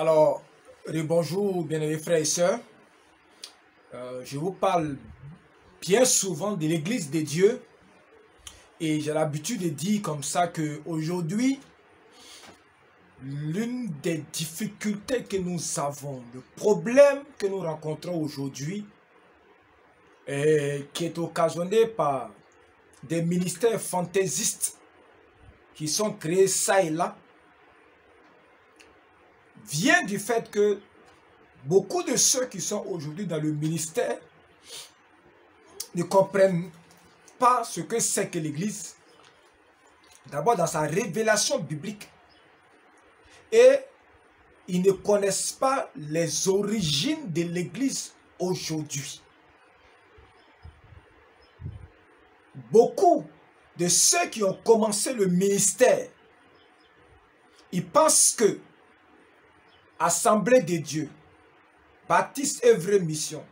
Alors, bonjour, bien-aimés frères et sœurs. Je vous parle bien souvent de l'Église de Dieu. Et j'ai l'habitude de dire comme ça que aujourd'hui, l'une des difficultés que nous avons, le problème que nous rencontrons aujourd'hui, qui est occasionné par des ministères fantaisistes qui sont créés ça et là, vient du fait que beaucoup de ceux qui sont aujourd'hui dans le ministère ne comprennent pas ce que c'est que l'Église. D'abord dans sa révélation biblique. Et ils ne connaissent pas les origines de l'Église aujourd'hui. Beaucoup de ceux qui ont commencé le ministère, ils pensent que Assemblée de Dieu, Baptiste Œuvre Mission,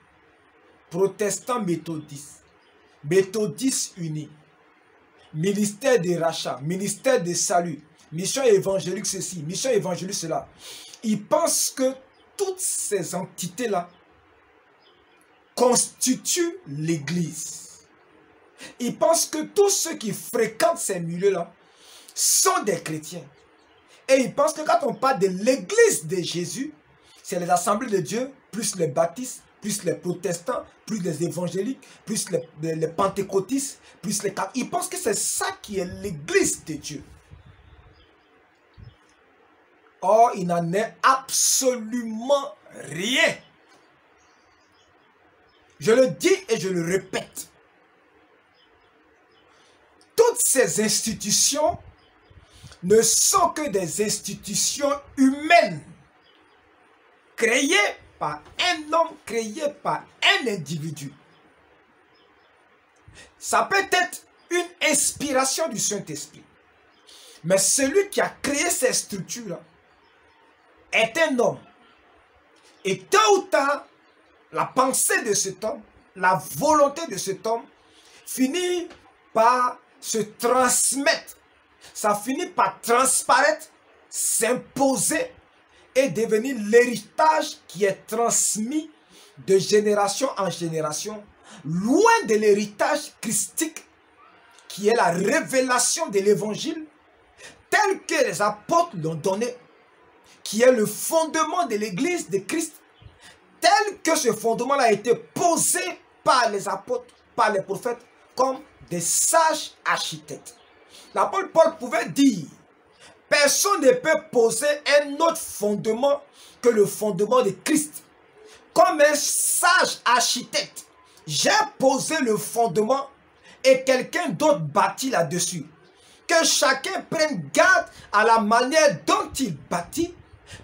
Protestants méthodistes, Méthodistes unis, ministère de rachat, ministère de salut, mission évangélique ceci, mission évangélique cela. Ils pensent que toutes ces entités-là constituent l'Église. Ils pensent que tous ceux qui fréquentent ces milieux-là sont des chrétiens. Et ils pensent que quand on parle de l'Église de Jésus, c'est les assemblées de Dieu, plus les baptistes, plus les protestants, plus les évangéliques, plus les pentecôtistes, plus les catholiques. Ils pensent que c'est ça qui est l'Église de Dieu. Or, il n'en est absolument rien. Je le dis et je le répète. Toutes ces institutions ne sont que des institutions humaines, créées par un homme, créées par un individu. Ça peut être une inspiration du Saint-Esprit. Mais celui qui a créé ces structures-là est un homme. Et tôt ou tard, la pensée de cet homme, la volonté de cet homme, finit par se transmettre. Ça finit par transparaître, s'imposer et devenir l'héritage qui est transmis de génération en génération, loin de l'héritage christique qui est la révélation de l'évangile tel que les apôtres l'ont donné, qui est le fondement de l'église de Christ, tel que ce fondement a été posé par les apôtres, par les prophètes, comme des sages architectes. L'apôtre Paul pouvait dire, personne ne peut poser un autre fondement que le fondement de Christ. Comme un sage architecte, j'ai posé le fondement et quelqu'un d'autre bâtit là-dessus. Que chacun prenne garde à la manière dont il bâtit,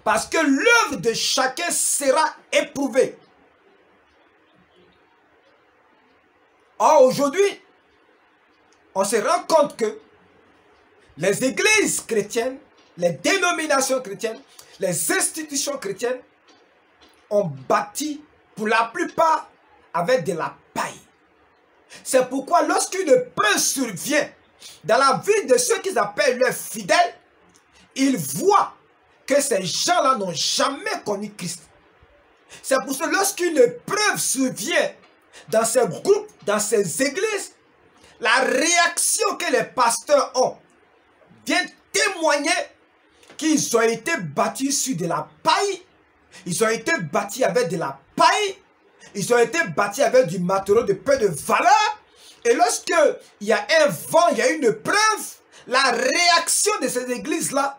parce que l'œuvre de chacun sera éprouvée. Or, aujourd'hui, on se rend compte que les églises chrétiennes, les dénominations chrétiennes, les institutions chrétiennes ont bâti pour la plupart avec de la paille. C'est pourquoi lorsqu'une épreuve survient dans la vie de ceux qu'ils appellent leurs fidèles, ils voient que ces gens-là n'ont jamais connu Christ. C'est pour ça que lorsqu'une épreuve survient dans ces groupes, dans ces églises, la réaction que les pasteurs ont vient témoigner qu'ils ont été bâtis sur de la paille, ils ont été bâtis avec de la paille, ils ont été bâtis avec du matériau de peu de valeur. Et lorsque il y a un vent, il y a une épreuve, la réaction de ces églises-là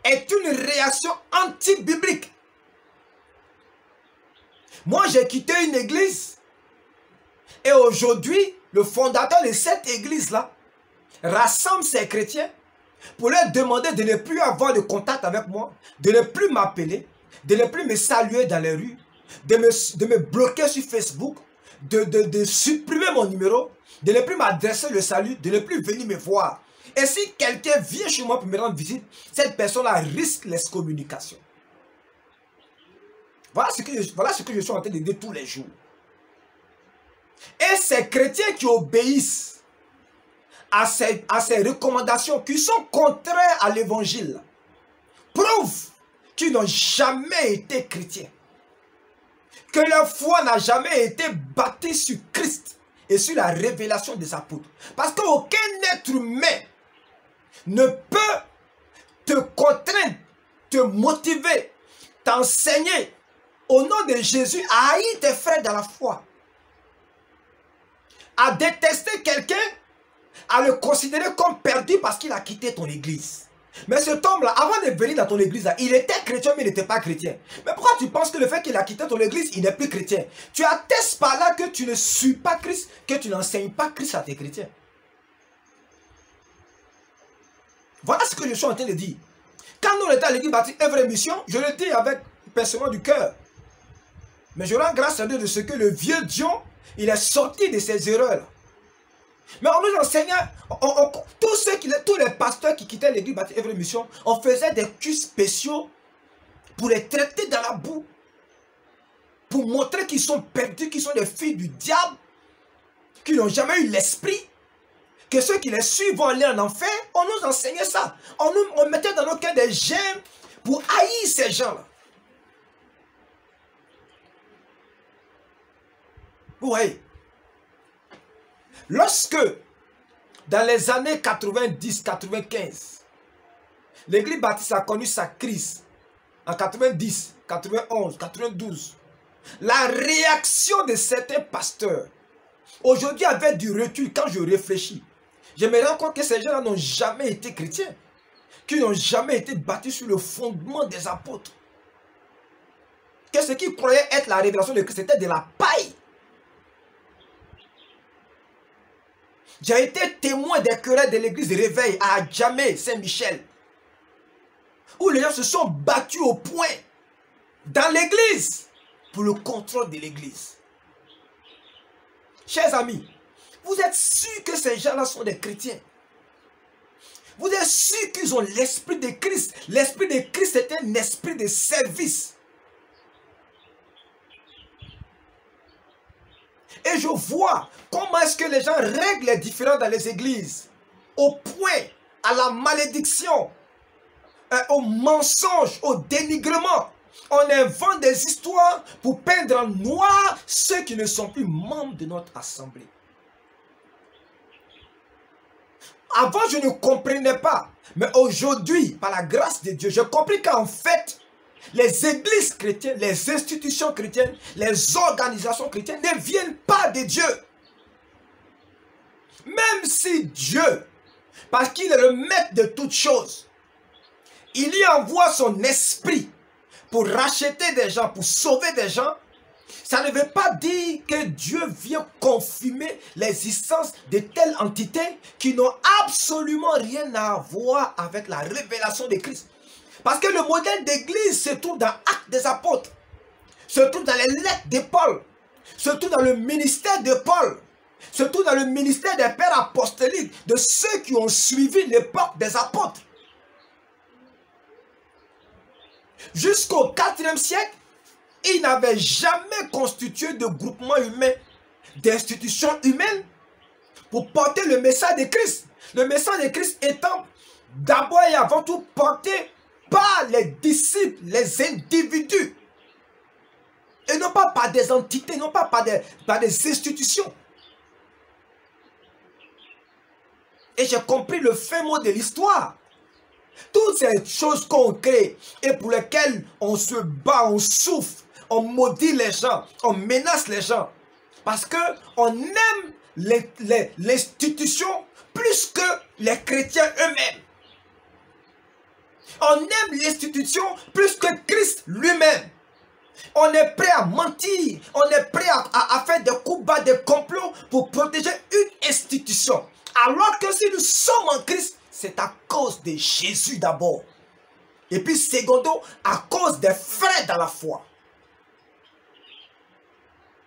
est une réaction anti-biblique. Moi, j'ai quitté une église et aujourd'hui, le fondateur de cette église-là rassemble ses chrétiens pour leur demander de ne plus avoir de contact avec moi, de ne plus m'appeler, de ne plus me saluer dans les rues, de me bloquer sur Facebook, de supprimer mon numéro, de ne plus m'adresser le salut, de ne plus venir me voir. Et si quelqu'un vient chez moi pour me rendre visite, cette personne-là risque l'excommunication. Voilà ce que je suis en train de dire tous les jours. Et ces chrétiens qui obéissent à ces recommandations qui sont contraires à l'évangile prouvent qui n'ont jamais été chrétiens. Que leur foi n'a jamais été bâtie sur Christ et sur la révélation des apôtres. Parce qu'aucun être humain ne peut te contraindre, te motiver, t'enseigner au nom de Jésus à haïr tes frères dans la foi. À détester quelqu'un, à le considérer comme perdu parce qu'il a quitté ton église. Mais cet homme-là, avant de venir dans ton église, là, il était chrétien mais il n'était pas chrétien. Mais pourquoi tu penses que le fait qu'il a quitté ton église, il n'est plus chrétien? Tu attestes par là que tu ne suis pas Christ, que tu n'enseignes pas Christ à tes chrétiens. Voilà ce que je suis en train de dire. Quand nous étions à l'église baptiste Œuvre et Mission, je le dis avec pincement du cœur. Mais je rends grâce à Dieu de ce que le vieux Dion, il est sorti de ses erreurs. Mais on nous enseignait, tous les pasteurs qui quittaient l'église baptiste Œuvre et Mission, on faisait des cultes spéciaux pour les traiter dans la boue. Pour montrer qu'ils sont perdus, qu'ils sont des filles du diable, qu'ils n'ont jamais eu l'esprit, que ceux qui les suivent vont aller en enfer. On nous enseignait ça. On mettait dans nos cœurs des gemmes pour haïr ces gens-là. Vous voyez, lorsque, dans les années 90-95, l'église baptiste a connu sa crise, en 90, 91, 92, la réaction de certains pasteurs, aujourd'hui avec du recul, quand je réfléchis, je me rends compte que ces gens-là n'ont jamais été chrétiens, qui n'ont jamais été bâtis sur le fondement des apôtres. Que ce qu'ils croyaient être la révélation de Christ, c'était de la paille. J'ai été témoin des querelles de l'église de Réveil à Djamé, Saint-Michel, où les gens se sont battus au point dans l'église pour le contrôle de l'église. Chers amis, vous êtes sûrs que ces gens-là sont des chrétiens? Vous êtes sûrs qu'ils ont l'esprit de Christ? L'esprit de Christ est un esprit de service. Et je vois comment est-ce que les gens règlent les différends dans les églises. Au point, à la malédiction, au mensonge, au dénigrement. On invente des histoires pour peindre en noir ceux qui ne sont plus membres de notre assemblée. Avant, je ne comprenais pas. Mais aujourd'hui, par la grâce de Dieu, j'ai compris qu'en fait, les églises chrétiennes, les institutions chrétiennes, les organisations chrétiennes ne viennent pas de Dieu. Même si Dieu, parce qu'il est le maître de toutes choses, il y envoie son esprit pour racheter des gens, pour sauver des gens, ça ne veut pas dire que Dieu vient confirmer l'existence de telles entités qui n'ont absolument rien à voir avec la révélation de Christ. Parce que le modèle d'église se trouve dans Actes des Apôtres, se trouve dans les lettres de Paul, se trouve dans le ministère de Paul, se trouve dans le ministère des pères apostoliques, de ceux qui ont suivi l'époque des apôtres. Jusqu'au IVe siècle, ils n'avaient jamais constitué de groupement humain, d'institutions humaines pour porter le message de Christ. Le message de Christ étant d'abord et avant tout porté par les disciples, les individus. Et non pas par des entités, non pas par des institutions. Et j'ai compris le fin mot de l'histoire. Toutes ces choses qu'on crée et pour lesquelles on se bat, on souffre, on maudit les gens, on menace les gens. Parce qu'on aime l'institution plus que les chrétiens eux-mêmes. On aime l'institution plus que Christ lui-même. On est prêt à mentir, on est prêt à faire des coups bas, des complots pour protéger une institution. Alors que si nous sommes en Christ, c'est à cause de Jésus d'abord. Et puis secondo, à cause des frères dans la foi.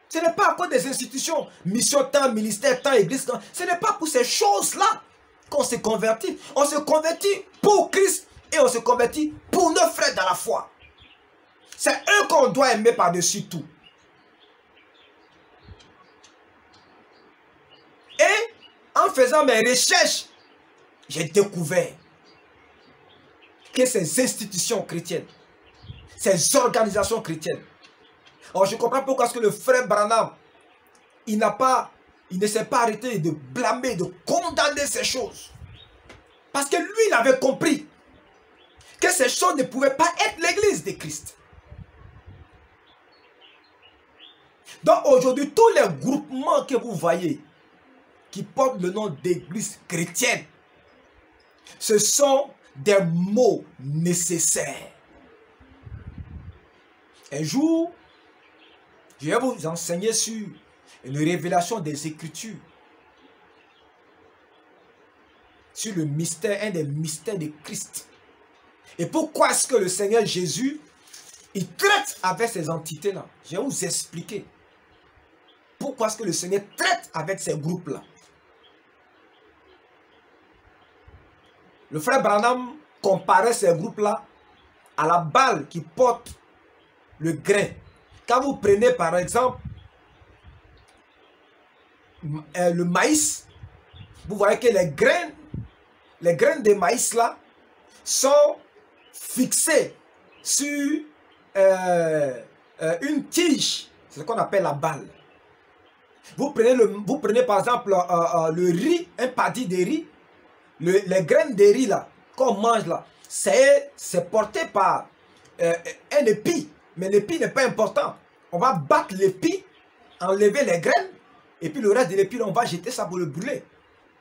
Ce n'est pas à cause des institutions, mission temps, ministère temps, église temps. Ce n'est pas pour ces choses-là qu'on se convertit. On se convertit pour Christ et on se convertit pour nos frères dans la foi. C'est eux qu'on doit aimer par-dessus tout. Et en faisant mes recherches, j'ai découvert que ces institutions chrétiennes ces organisations chrétiennes. Alors je comprends pourquoi est-ce que le frère Branham, il ne s'est pas arrêté de blâmer, de condamner ces choses. Parce que lui, il avait compris que ces choses ne pouvaient pas être l'église de Christ. Donc aujourd'hui, tous les groupements que vous voyez, qui portent le nom d'église chrétienne, ce sont des mots nécessaires. Un jour, je vais vous enseigner sur une révélation des Écritures, sur le mystère, un des mystères de Christ. Et pourquoi est-ce que le Seigneur Jésus, il traite avec ces entités-là? Je vais vous expliquer. Pourquoi est-ce que le Seigneur traite avec ces groupes-là? Le frère Branham comparait ces groupes-là à la balle qui porte le grain. Quand vous prenez par exemple le maïs, vous voyez que les graines de maïs là sont fixées sur une tige, c'est ce qu'on appelle la balle. Vous prenez par exemple le riz, un paddy de riz, les graines de riz là, qu'on mange là, c'est porté par un épi, mais l'épi n'est pas important. On va battre l'épi, enlever les graines, et puis le reste de l'épi, on va jeter ça pour le brûler.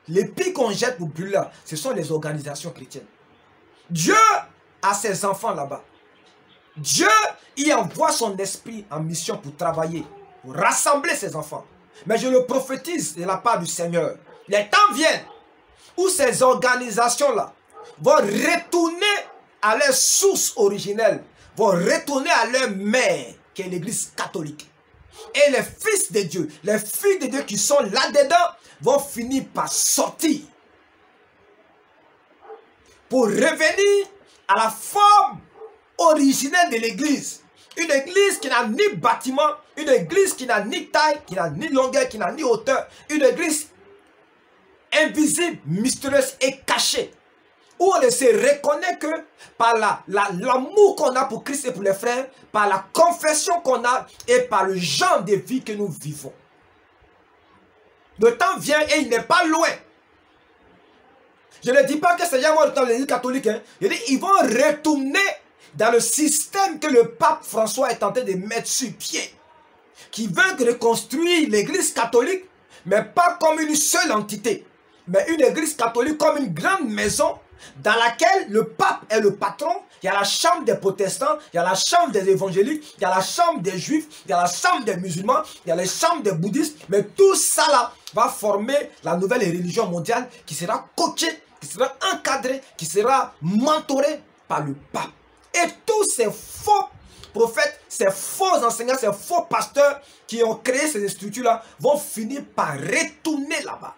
L'épi qu'on jette pour brûler là, ce sont les organisations chrétiennes. Dieu a ses enfants là-bas. Dieu y envoie son esprit en mission pour travailler, pour rassembler ses enfants. Mais je le prophétise de la part du Seigneur. Les temps viennent où ces organisations-là vont retourner à leur source originelle, vont retourner à leur mère, qui est l'Église catholique. Et les fils de Dieu, les filles de Dieu qui sont là-dedans, vont finir par sortir pour revenir à la forme originelle de l'Église. Une église qui n'a ni bâtiment, une église qui n'a ni taille, qui n'a ni longueur, qui n'a ni hauteur. Une église invisible, mystérieuse et cachée. Où on ne se reconnaît que par l'amour qu'on a pour Christ et pour les frères, par la confession qu'on a et par le genre de vie que nous vivons. Le temps vient et il n'est pas loin. Je ne dis pas que c'est déjà dans l'église catholique. Hein. Je dis ils vont retourner dans le système que le pape François est en train de mettre sur pied, qui veut reconstruire l'église catholique, mais pas comme une seule entité, mais une église catholique comme une grande maison dans laquelle le pape est le patron. Il y a la chambre des protestants, il y a la chambre des évangéliques, il y a la chambre des juifs, il y a la chambre des musulmans, il y a les chambres des bouddhistes, mais tout ça là va former la nouvelle religion mondiale qui sera coachée, qui sera encadrée, qui sera mentorée par le pape. Et tous ces faux prophètes, ces faux enseignants, ces faux pasteurs qui ont créé ces structures-là vont finir par retourner là-bas.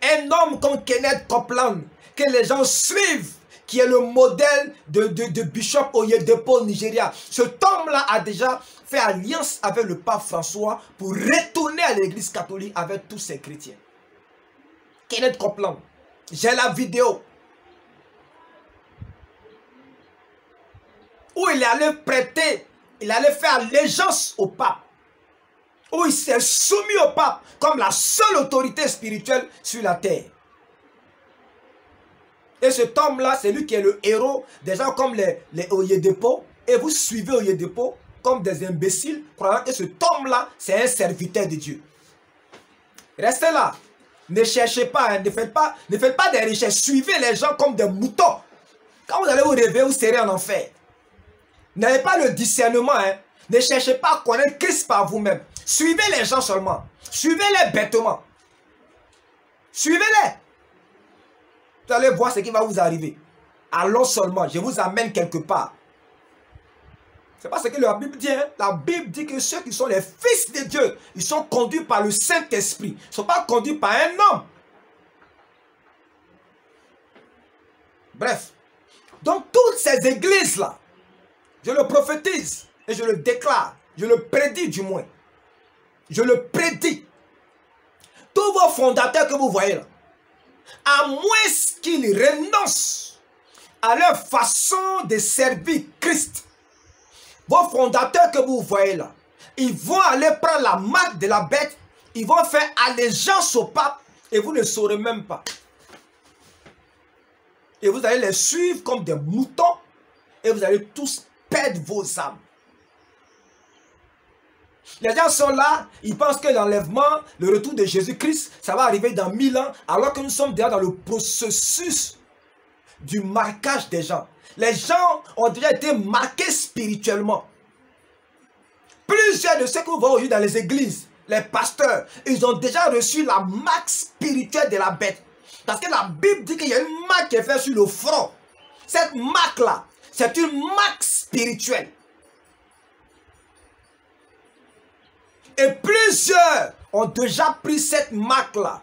Un homme comme Kenneth Copeland, que les gens suivent, qui est le modèle de Bishop Oyedepo au Nigeria. Cet homme-là a déjà fait alliance avec le pape François pour retourner à l'église catholique avec tous ces chrétiens. Kenneth Copeland, j'ai la vidéo où il allait prêter, il allait faire allégeance au pape, où il s'est soumis au pape comme la seule autorité spirituelle sur la terre. Et cet homme-là, c'est lui qui est le héros des gens comme les Oyedepo, et vous suivez Oyedepo comme des imbéciles, croyant que cet homme-là, c'est un serviteur de Dieu. Restez là, ne cherchez pas, hein, ne faites pas des recherches, suivez les gens comme des moutons. Quand vous allez vous réveiller, vous serez en enfer. N'avez pas le discernement, hein. Ne cherchez pas à connaître Christ par vous-même. Suivez les gens seulement. Suivez-les bêtement. Suivez-les. Vous allez voir ce qui va vous arriver. Allons seulement, je vous amène quelque part. C'est pas ce que la Bible dit. Hein? La Bible dit que ceux qui sont les fils de Dieu, ils sont conduits par le Saint-Esprit. Ils ne sont pas conduits par un homme. Bref. Donc toutes ces églises-là, je le prophétise et je le déclare. Je le prédis du moins. Je le prédis. Tous vos fondateurs que vous voyez là, à moins qu'ils renoncent à leur façon de servir Christ. Vos fondateurs que vous voyez là, ils vont aller prendre la marque de la bête, ils vont faire allégeance au pape et vous ne saurez même pas. Et vous allez les suivre comme des moutons et vous allez tous perdre vos âmes. Les gens sont là, ils pensent que l'enlèvement, le retour de Jésus-Christ, ça va arriver dans 1000 ans, alors que nous sommes déjà dans le processus du marquage des gens. Les gens ont déjà été marqués spirituellement. Plusieurs de ceux que vous voyez aujourd'hui dans les églises, les pasteurs, ils ont déjà reçu la marque spirituelle de la bête. Parce que la Bible dit qu'il y a une marque qui est faite sur le front. Cette marque-là, c'est une marque spirituelle. Et plusieurs ont déjà pris cette marque-là.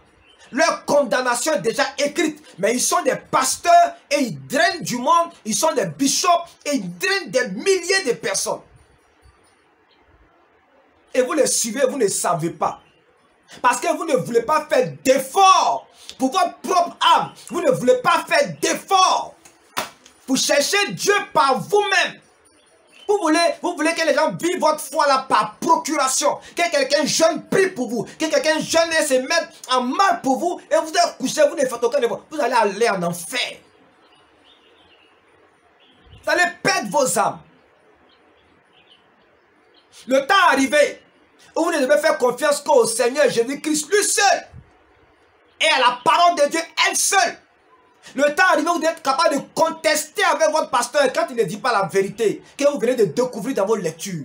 Leur condamnation est déjà écrite. Mais ils sont des pasteurs et ils drainent du monde. Ils sont des bishops et ils drainent des milliers de personnes. Et vous les suivez, vous ne savez pas. Parce que vous ne voulez pas faire d'efforts pour votre propre âme. Vous ne voulez pas faire d'efforts pour chercher Dieu par vous-même. Vous voulez que les gens vivent votre foi là par procuration. Que quelqu'un jeune prie pour vous. Que quelqu'un jeune se mette en mal pour vous. Et vous allez coucher, vous ne faites aucun effort. Vous allez aller en enfer. Vous allez perdre vos âmes. Le temps est arrivé où vous ne devez faire confiance qu'au Seigneur Jésus-Christ, lui seul. Et à la parole de Dieu, elle seule. Le temps est arrivé où vous êtes capable de contester avec votre pasteur quand il ne dit pas la vérité que vous venez de découvrir dans vos lectures.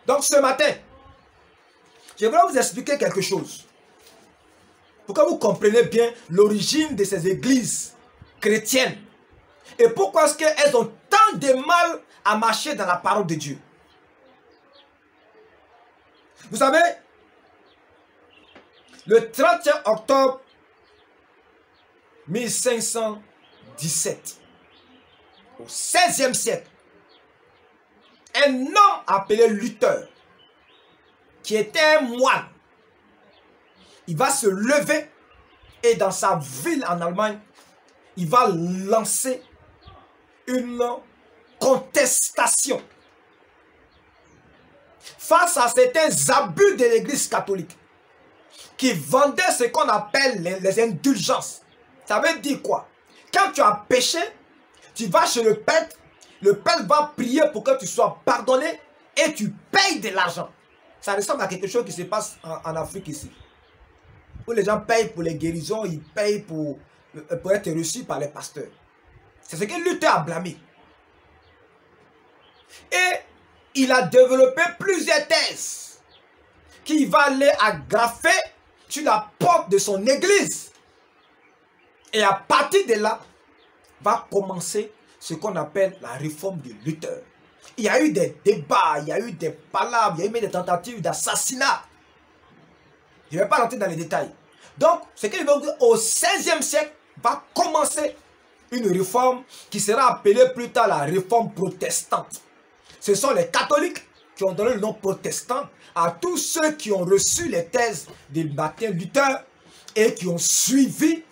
Donc ce matin, je vais vous expliquer quelque chose. Pour que vous compreniez bien l'origine de ces églises chrétiennes. Et pourquoi est-ce qu'elles ont tant de mal à marcher dans la parole de Dieu. Vous savez, le 31 octobre 1517, au XVIe siècle, un homme appelé Luther, qui était un moine, il va se lever et dans sa ville en Allemagne, il va lancer une contestation face à certains abus de l'Église catholique qui vendaient ce qu'on appelle les indulgences. Ça veut dire quoi? Quand tu as péché, tu vas chez le prêtre va prier pour que tu sois pardonné et tu payes de l'argent. Ça ressemble à quelque chose qui se passe en Afrique ici. Où les gens payent pour les guérisons, ils payent pour être reçus par les pasteurs. C'est ce que Luther a blâmé. Et il a développé plusieurs thèses qu'il va aller agrafer sur la porte de son église. Et à partir de là, va commencer ce qu'on appelle la réforme de Luther. Il y a eu des débats, il y a eu des palabres, il y a eu des tentatives d'assassinat. Je ne vais pas rentrer dans les détails. Donc, ce qu'il veut dire, au XVIe siècle, va commencer une réforme qui sera appelée plus tard la réforme protestante. Ce sont les catholiques qui ont donné le nom protestant à tous ceux qui ont reçu les thèses de Martin Luther et qui ont suivi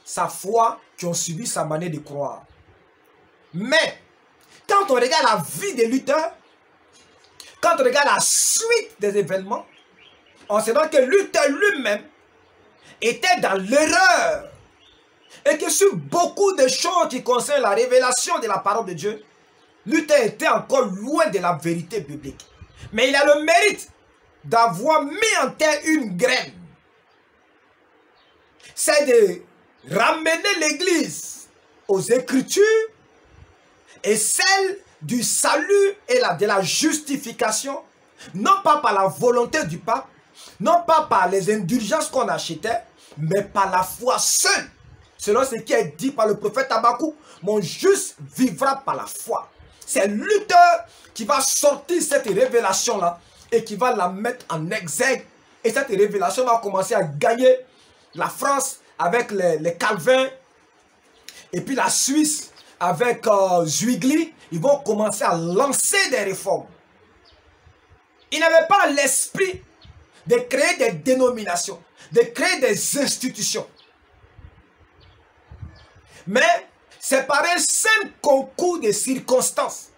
sa foi, qui ont suivi sa manière de croire. Mais, quand on regarde la vie de Luther, quand on regarde la suite des événements, on se rend que Luther lui-même était dans l'erreur. Et que sur beaucoup de choses qui concernent la révélation de la parole de Dieu, Luther était encore loin de la vérité biblique. Mais il a le mérite d'avoir mis en terre une graine. C'est de ramener l'Église aux Écritures et celle du salut et de la justification, non pas par la volonté du pape, non pas par les indulgences qu'on achetait, mais par la foi seule. Selon ce qui est dit par le prophète Habakkuk, mon juste vivra par la foi. C'est Luther qui va sortir cette révélation-là et qui va la mettre en exergue. Et cette révélation va commencer à gagner la France avec les Calvins et puis la Suisse avec Zwingli. Ils vont commencer à lancer des réformes. Ils n'avaient pas l'esprit de créer des dénominations, de créer des institutions. Mais c'est par un simple concours de circonstances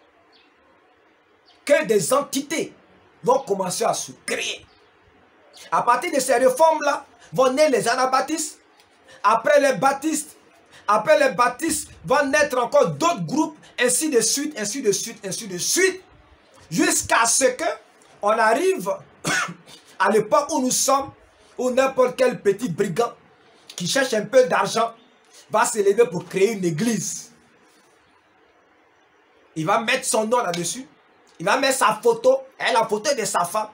que des entités vont commencer à se créer. À partir de ces réformes-là, vont naître les anabaptistes, après les baptistes, vont naître encore d'autres groupes, ainsi de suite, ainsi de suite, ainsi de suite, jusqu'à ce que on arrive à l'époque où nous sommes, où n'importe quel petit brigand qui cherche un peu d'argent va se lever pour créer une église. Il va mettre son nom là-dessus, il va mettre sa photo, et la photo de sa femme,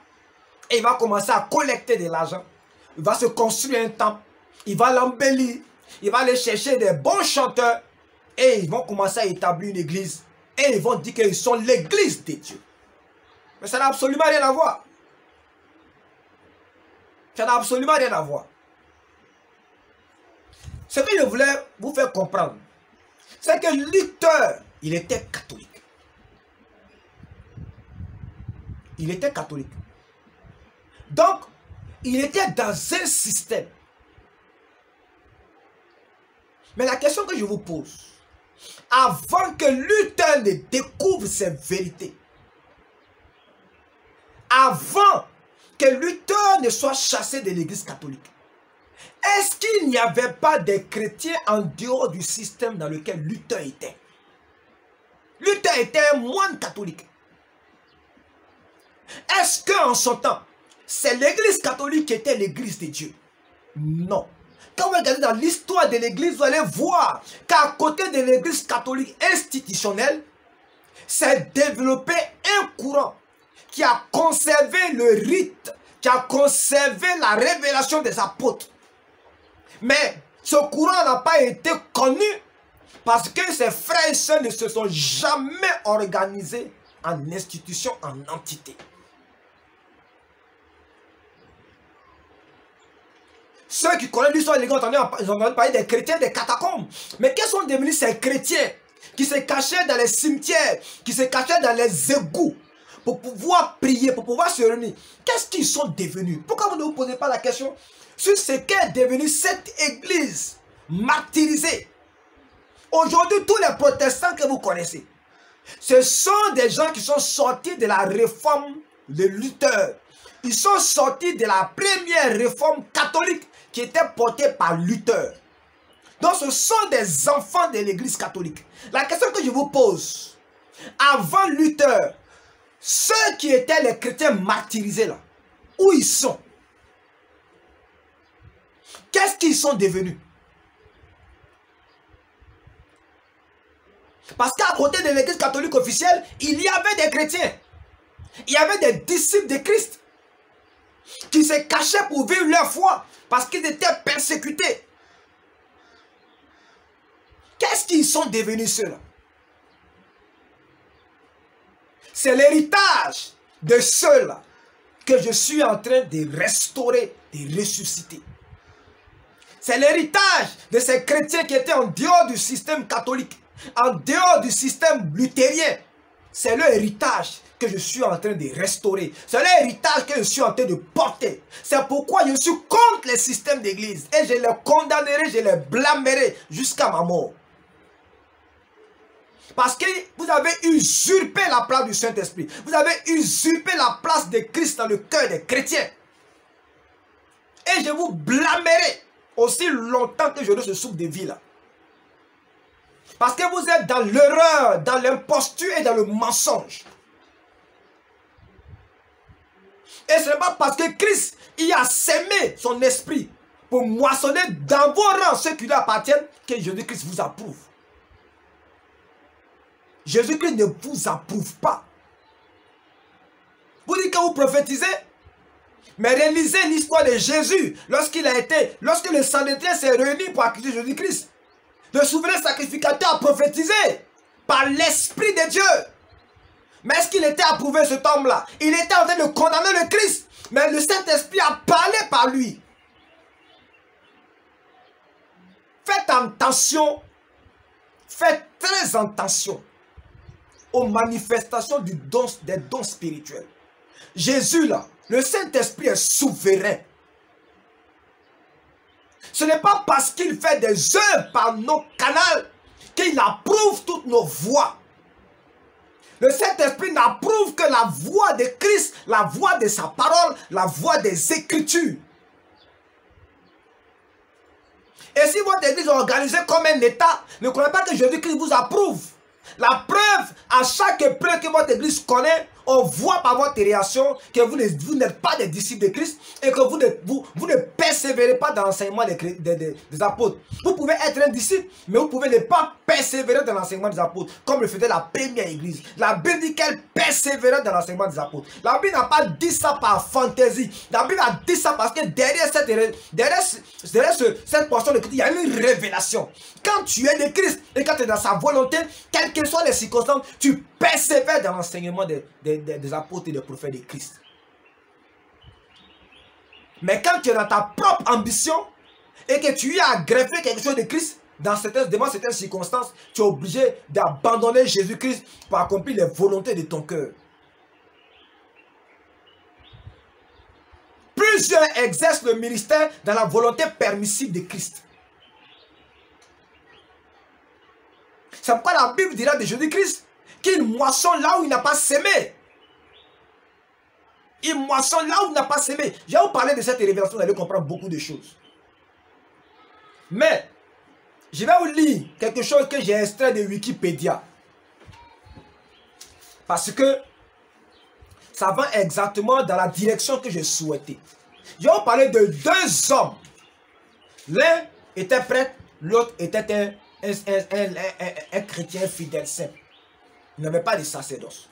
et il va commencer à collecter de l'argent. Il va se construire un temple, il va l'embellir, il va aller chercher des bons chanteurs, et ils vont commencer à établir une église, et ils vont dire qu'ils sont l'église de Dieu. Mais ça n'a absolument rien à voir. Ça n'a absolument rien à voir. Ce que je voulais vous faire comprendre, c'est que Luther, il était catholique. Il était catholique. Donc, il était dans un système. Mais la question que je vous pose, avant que Luther ne découvre ces vérités, avant que Luther ne soit chassé de l'église catholique, est-ce qu'il n'y avait pas des chrétiens en dehors du système dans lequel Luther était? Luther était un moine catholique. Est-ce qu'en son temps, c'est l'église catholique qui était l'église de Dieu? Non. Quand vous regardez dans l'histoire de l'église, vous allez voir qu'à côté de l'église catholique institutionnelle, s'est développé un courant qui a conservé le rite, qui a conservé la révélation des apôtres. Mais ce courant n'a pas été connu parce que ses frères et sœurs ne se sont jamais organisés en institution, en entité. Ceux qui connaissent l'histoire de l'Église ont entendu parler des chrétiens des catacombes. Mais quels sont devenus ces chrétiens qui se cachaient dans les cimetières, qui se cachaient dans les égouts pour pouvoir prier, pour pouvoir se réunir? Qu'est-ce qu'ils sont devenus? Pourquoi vous ne vous posez pas la question sur ce qu'est devenue cette église martyrisée? Aujourd'hui, tous les protestants que vous connaissez, ce sont des gens qui sont sortis de la réforme de Luther. Ils sont sortis de la première réforme catholique qui était portée par Luther. Donc ce sont des enfants de l'église catholique. La question que je vous pose, avant Luther, ceux qui étaient les chrétiens martyrisés là, où ils sont? Qu'est-ce qu'ils sont devenus? Parce qu'à côté de l'église catholique officielle, il y avait des chrétiens. Il y avait des disciples de Christ qui se cachaient pour vivre leur foi parce qu'ils étaient persécutés. Qu'est-ce qu'ils sont devenus ceux-là? C'est l'héritage de ceux-là que je suis en train de restaurer, de ressusciter. C'est l'héritage de ces chrétiens qui étaient en dehors du système catholique, en dehors du système luthérien. C'est leur héritage que je suis en train de restaurer. C'est leur héritage que je suis en train de porter. C'est pourquoi je suis contre les systèmes d'église. Et je les condamnerai, je les blâmerai jusqu'à ma mort. Parce que vous avez usurpé la place du Saint-Esprit. Vous avez usurpé la place de Christ dans le cœur des chrétiens. Et je vous blâmerai aussi longtemps que j'aurai ce souffle de vie là. Parce que vous êtes dans l'erreur, dans l'imposture et dans le mensonge. Et ce n'est pas parce que Christ y a sémé son esprit pour moissonner dans vos rangs ceux qui lui appartiennent que Jésus-Christ vous approuve. Jésus-Christ ne vous approuve pas. Vous dites que vous prophétisez, mais réalisez l'histoire de Jésus lorsque le Sanhédrin s'est réuni pour accuser Jésus-Christ. Le souverain sacrificateur a prophétisé par l'Esprit de Dieu. Mais est-ce qu'il était approuvé cet homme-là? Il était en train de condamner le Christ. Mais le Saint-Esprit a parlé par lui. Faites attention. Faites très attention aux manifestations des dons spirituels. Jésus là, le Saint-Esprit est souverain. Ce n'est pas parce qu'il fait des œuvres par nos canaux qu'il approuve toutes nos voies. Le Saint-Esprit n'approuve que la voix de Christ, la voix de sa parole, la voix des Écritures. Et si votre église est organisée comme un État, ne croyez pas que Jésus-Christ vous approuve. La preuve, à chaque épreuve que votre église connaît, on voit par votre réaction que vous n'êtes pas des disciples de Christ et que vous ne persévérez pas dans l'enseignement des apôtres. Vous pouvez être un disciple, mais vous pouvez ne pas persévérer dans l'enseignement des apôtres, comme le faisait la première église. La Bible dit qu'elle persévérait dans l'enseignement des apôtres. La Bible n'a pas dit ça par fantaisie. La Bible a dit ça parce que derrière cette portion de Christ, il y a une révélation. Quand tu es de Christ et quand tu es dans sa volonté, quelles que soient les circonstances, tu persévères dans l'enseignement des apôtres et des prophètes de Christ. Mais quand tu es dans ta propre ambition et que tu as greffé quelque chose de Christ, devant certaines circonstances, tu es obligé d'abandonner Jésus-Christ pour accomplir les volontés de ton cœur. Plusieurs exercent le ministère dans la volonté permissive de Christ. C'est pourquoi la Bible dira de Jésus-Christ qu'il moissonne là où il n'a pas semé. Il moissonne là où il n'a pas semé. Je vais vous parler de cette révélation, vous allez comprendre beaucoup de choses. Mais, je vais vous lire quelque chose que j'ai extrait de Wikipédia. Parce que ça va exactement dans la direction que je souhaitais. Je vais vous parler de deux hommes. L'un était prêtre, l'autre était un chrétien fidèle simple. Il n'avait pas de sacerdoce.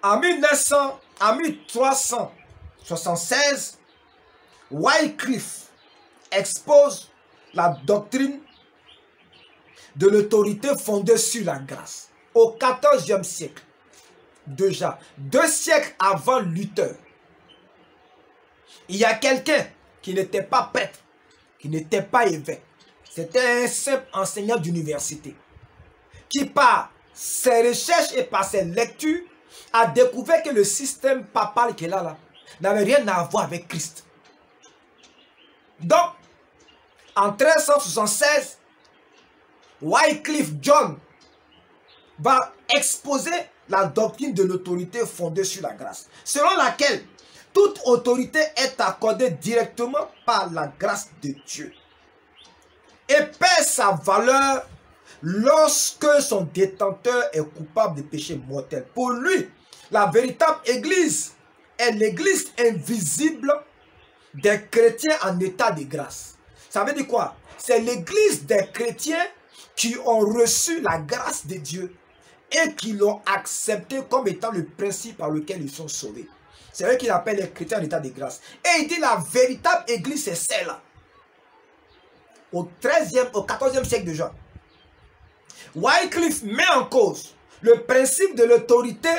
En 1376, Wycliffe expose la doctrine de l'autorité fondée sur la grâce. Au XIVe siècle, déjà, 2 siècles avant Luther, il y a quelqu'un qui n'était pas prêtre, qui n'était pas évêque. C'était un simple enseignant d'université qui, par ses recherches et par ses lectures, a découvert que le système papal qu'il a là n'avait rien à voir avec Christ. Donc, en 1376, Wycliffe John va exposer la doctrine de l'autorité fondée sur la grâce, selon laquelle toute autorité est accordée directement par la grâce de Dieu et perd sa valeur lorsque son détenteur est coupable de péché mortel. Pour lui, la véritable église est l'église invisible des chrétiens en état de grâce. Ça veut dire quoi? C'est l'église des chrétiens qui ont reçu la grâce de Dieu et qui l'ont accepté comme étant le principe par lequel ils sont sauvés. C'est eux qu'il appelle les chrétiens en état de grâce. Et il dit la véritable église, c'est celle-là. Au 14e siècle déjà. Wycliffe met en cause le principe de l'autorité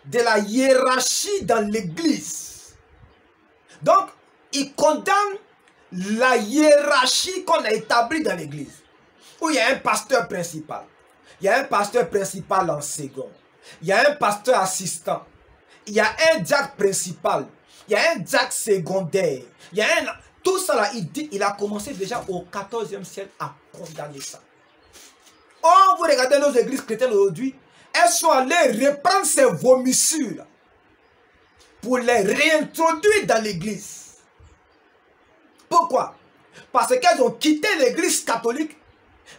de la hiérarchie dans l'église. Donc, il condamne la hiérarchie qu'on a établie dans l'église. Où il y a un pasteur principal. Il y a un pasteur principal en second. Il y a un pasteur assistant. Il y a un diacre principal. Il y a un diacre secondaire. Il y a un... Tout ça là, il a commencé déjà au 14e siècle à condamner ça. Oh, vous regardez nos églises chrétiennes aujourd'hui, elles sont allées reprendre ces vomissures là, pour les réintroduire dans l'église. Pourquoi? Parce qu'elles ont quitté l'église catholique,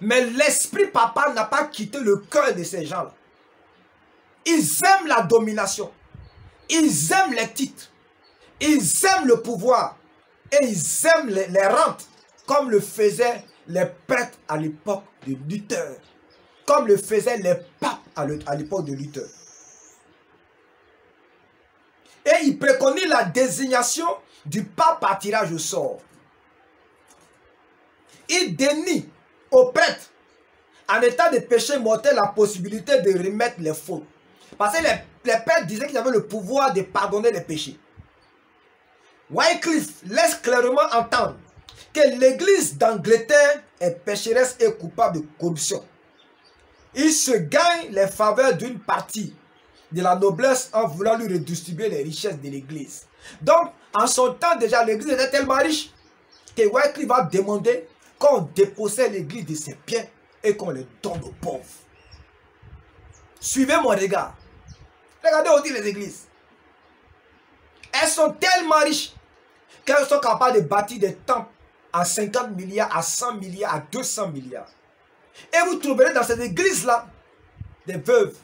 mais l'esprit papal n'a pas quitté le cœur de ces gens-là. Ils aiment la domination. Ils aiment les titres. Ils aiment le pouvoir. Et ils aiment les rentes, comme le faisaient les prêtres à l'époque de Luther. Comme le faisaient les papes à l'époque de Luther. Et ils préconisent la désignation du pape par tirage au sort. Ils dénient aux prêtres en état de péché mortel la possibilité de remettre les fautes. Parce que les prêtres disaient qu'ils avaient le pouvoir de pardonner les péchés. Wycliffe laisse clairement entendre que l'église d'Angleterre est pécheresse et coupable de corruption. Il se gagne les faveurs d'une partie de la noblesse en voulant lui redistribuer les richesses de l'église. Donc, en son temps déjà, l'église était tellement riche que Wycliffe va demander qu'on dépossède l'église de ses biens et qu'on les donne aux pauvres. Suivez mon regard. Regardez aussi les églises. Elles sont tellement riches qu'elles sont capables de bâtir des temples à 50 milliards, à 100 milliards, à 200 milliards. Et vous trouverez dans cette église-là des veuves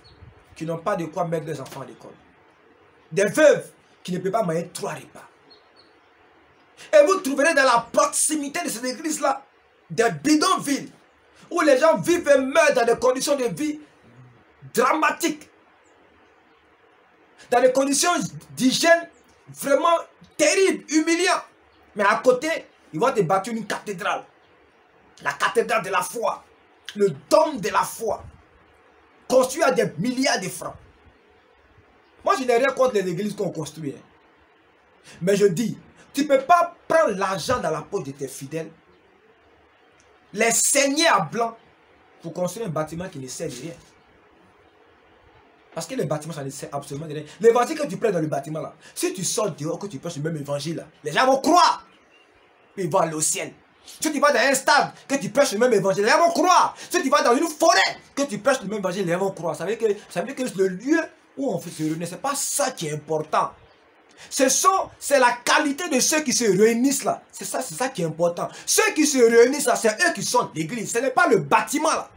qui n'ont pas de quoi mettre leurs enfants à l'école. Des veuves qui ne peuvent pas manger 3 repas. Et vous trouverez dans la proximité de cette église-là des bidonvilles où les gens vivent et meurent dans des conditions de vie dramatiques. Dans des conditions d'hygiène vraiment terribles, humiliantes. Mais à côté, ils vont te bâtir une cathédrale. La cathédrale de la foi. Le dôme de la foi. Construit à des milliards de francs. Moi, je n'ai rien contre les églises qu'on construit. Mais je dis, tu ne peux pas prendre l'argent dans la poche de tes fidèles, les saigner à blanc pour construire un bâtiment qui ne sert de rien. Parce que les bâtiments, ça ne sert absolument de rien. L'évangile que tu prends dans le bâtiment là, si tu sors dehors, que tu prêches le même évangile là, les gens vont croire. Ils vont aller au ciel. Si tu vas dans un stade, que tu prêches le même évangile, les gens vont croire. Si tu vas dans une forêt, que tu prêches le même évangile, les gens vont croire. Ça veut dire que le lieu où on fait se réunir, ce n'est pas ça qui est important. C'est la qualité de ceux qui se réunissent là. C'est ça qui est important. Ceux qui se réunissent là, c'est eux qui sont l'église. Ce n'est pas le bâtiment là.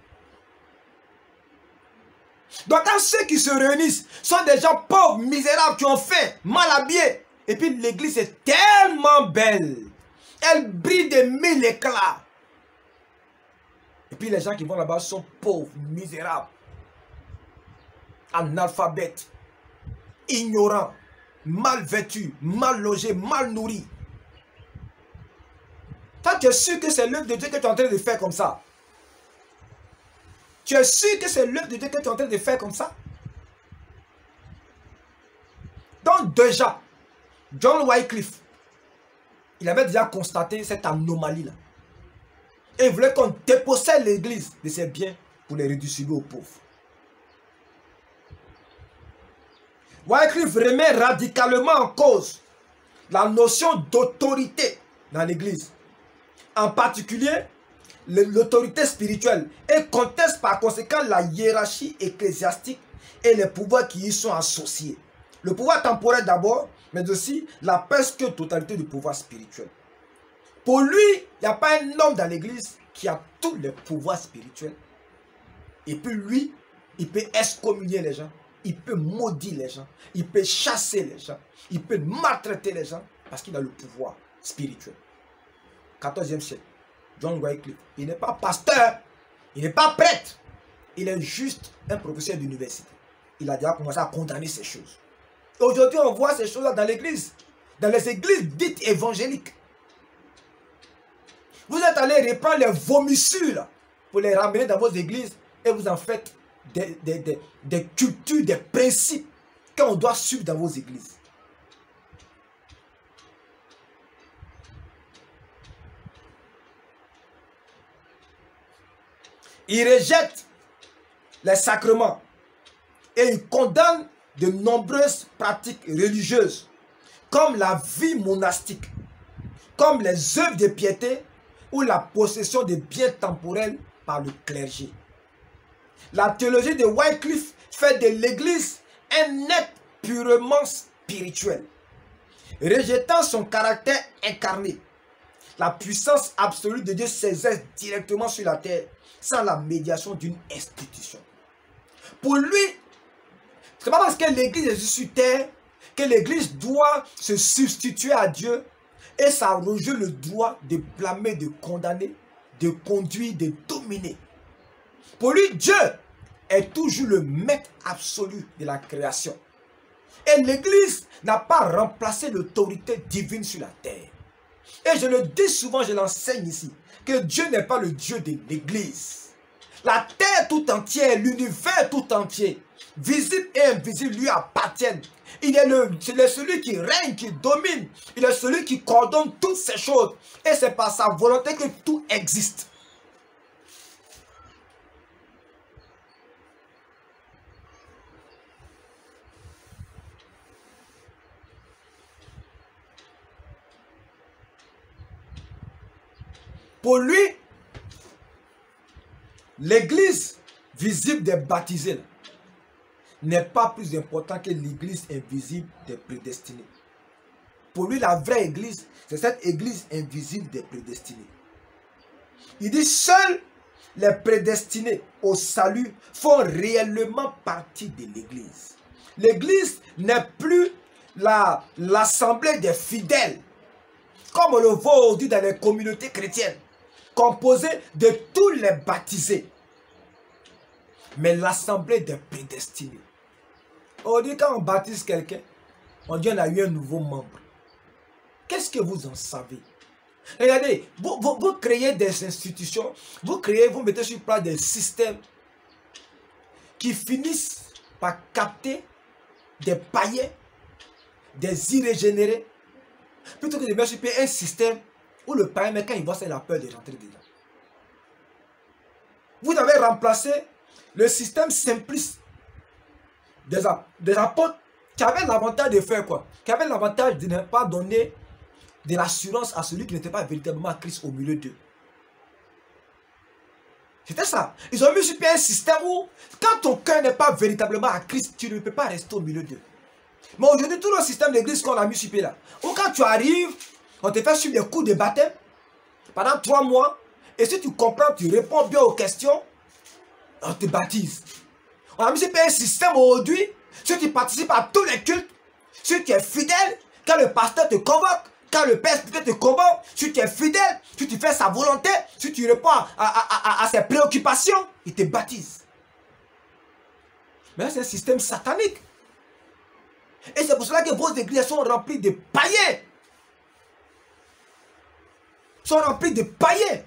Donc quand ceux qui se réunissent sont des gens pauvres, misérables, qui ont faim, mal habillés. Et puis l'église est tellement belle. Elle brille de 1000 éclats. Et puis les gens qui vont là-bas sont pauvres, misérables, analphabètes, ignorants, mal vêtus, mal logés, mal nourris. Toi, tu es sûr que c'est l'œuvre de Dieu que tu es en train de faire comme ça? Tu es sûr que c'est l'œuvre de Dieu que tu es en train de faire comme ça? Donc déjà, John Wycliffe, il avait déjà constaté cette anomalie-là. Et il voulait qu'on dépossède l'église de ses biens pour les redistribuer aux pauvres. Wycliffe remet radicalement en cause la notion d'autorité dans l'église. En particulier, l'autorité spirituelle. Et conteste par conséquent la hiérarchie ecclésiastique et les pouvoirs qui y sont associés. Le pouvoir temporel d'abord, mais aussi la presque totalité du pouvoir spirituel. Pour lui, il n'y a pas un homme dans l'église qui a tous les pouvoirs spirituels. Et puis lui, il peut excommunier les gens, il peut maudire les gens, il peut chasser les gens, il peut maltraiter les gens parce qu'il a le pouvoir spirituel. 14e siècle, John Wycliffe, il n'est pas pasteur, il n'est pas prêtre, il est juste un professeur d'université. Il a déjà commencé à condamner ces choses. Aujourd'hui, on voit ces choses-là dans l'église, dans les églises dites évangéliques. Vous êtes allé reprendre les vomissures là, pour les ramener dans vos églises et vous en faites des cultures, des principes qu'on doit suivre dans vos églises. Il rejette les sacrements et il condamne de nombreuses pratiques religieuses comme la vie monastique, comme les œuvres de piété ou la possession de biens temporels par le clergé. La théologie de Wycliffe fait de l'Église un être purement spirituel, rejetant son caractère incarné. La puissance absolue de Dieu s'exerce directement sur la terre sans la médiation d'une institution. Pour lui, ce n'est pas parce que l'Église est sur terre que l'Église doit se substituer à Dieu et ça rejoint le droit de blâmer, de condamner, de conduire, de dominer. Pour lui, Dieu est toujours le maître absolu de la création. Et l'Église n'a pas remplacé l'autorité divine sur la terre. Et je le dis souvent, je l'enseigne ici, que Dieu n'est pas le Dieu de l'Église. La terre tout entière, l'univers tout entier, visible et invisible, lui appartiennent. Il est celui qui règne, qui domine. Il est celui qui coordonne toutes ces choses. Et c'est par sa volonté que tout existe. Pour lui, l'église visible des baptisés n'est pas plus important que l'église invisible des prédestinés. Pour lui, la vraie église, c'est cette église invisible des prédestinés. Il dit, seuls les prédestinés au salut font réellement partie de l'église. L'église n'est plus l'assemblée des fidèles, comme on le voit aujourd'hui dans les communautés chrétiennes, composée de tous les baptisés, mais l'assemblée des prédestinés. Aujourd'hui, quand on baptise quelqu'un, on dit qu'on a eu un nouveau membre. Qu'est-ce que vous en savez? Regardez, vous créez des institutions, vous mettez sur place des systèmes qui finissent par capter des païens, des irrégénérés, plutôt que de mettre sur pied un système où le païen, mais quand il voit ça, il a peur de rentrer dedans. Vous avez remplacé le système simpliste des apôtres qui avaient l'avantage de faire quoi? Qui avaient l'avantage de ne pas donner de l'assurance à celui qui n'était pas véritablement à Christ au milieu d'eux. C'était ça. Ils ont mis sur pied un système où, quand ton cœur n'est pas véritablement à Christ, tu ne peux pas rester au milieu d'eux. Mais aujourd'hui, tout le système d'église qu'on a mis sur pied là, où quand tu arrives, on te fait suivre des cours de baptême pendant 3 mois, et si tu comprends, tu réponds bien aux questions, on te baptise. On a mis sur pied un système aujourd'hui, si tu participes à tous les cultes, si tu es fidèle, quand le pasteur te convoque, quand le père te convoque, si tu es fidèle, si tu fais sa volonté, si tu réponds à ses préoccupations, il te baptise. Mais c'est un système satanique. Et c'est pour cela que vos églises sont remplies de païens. Sont remplies de païens.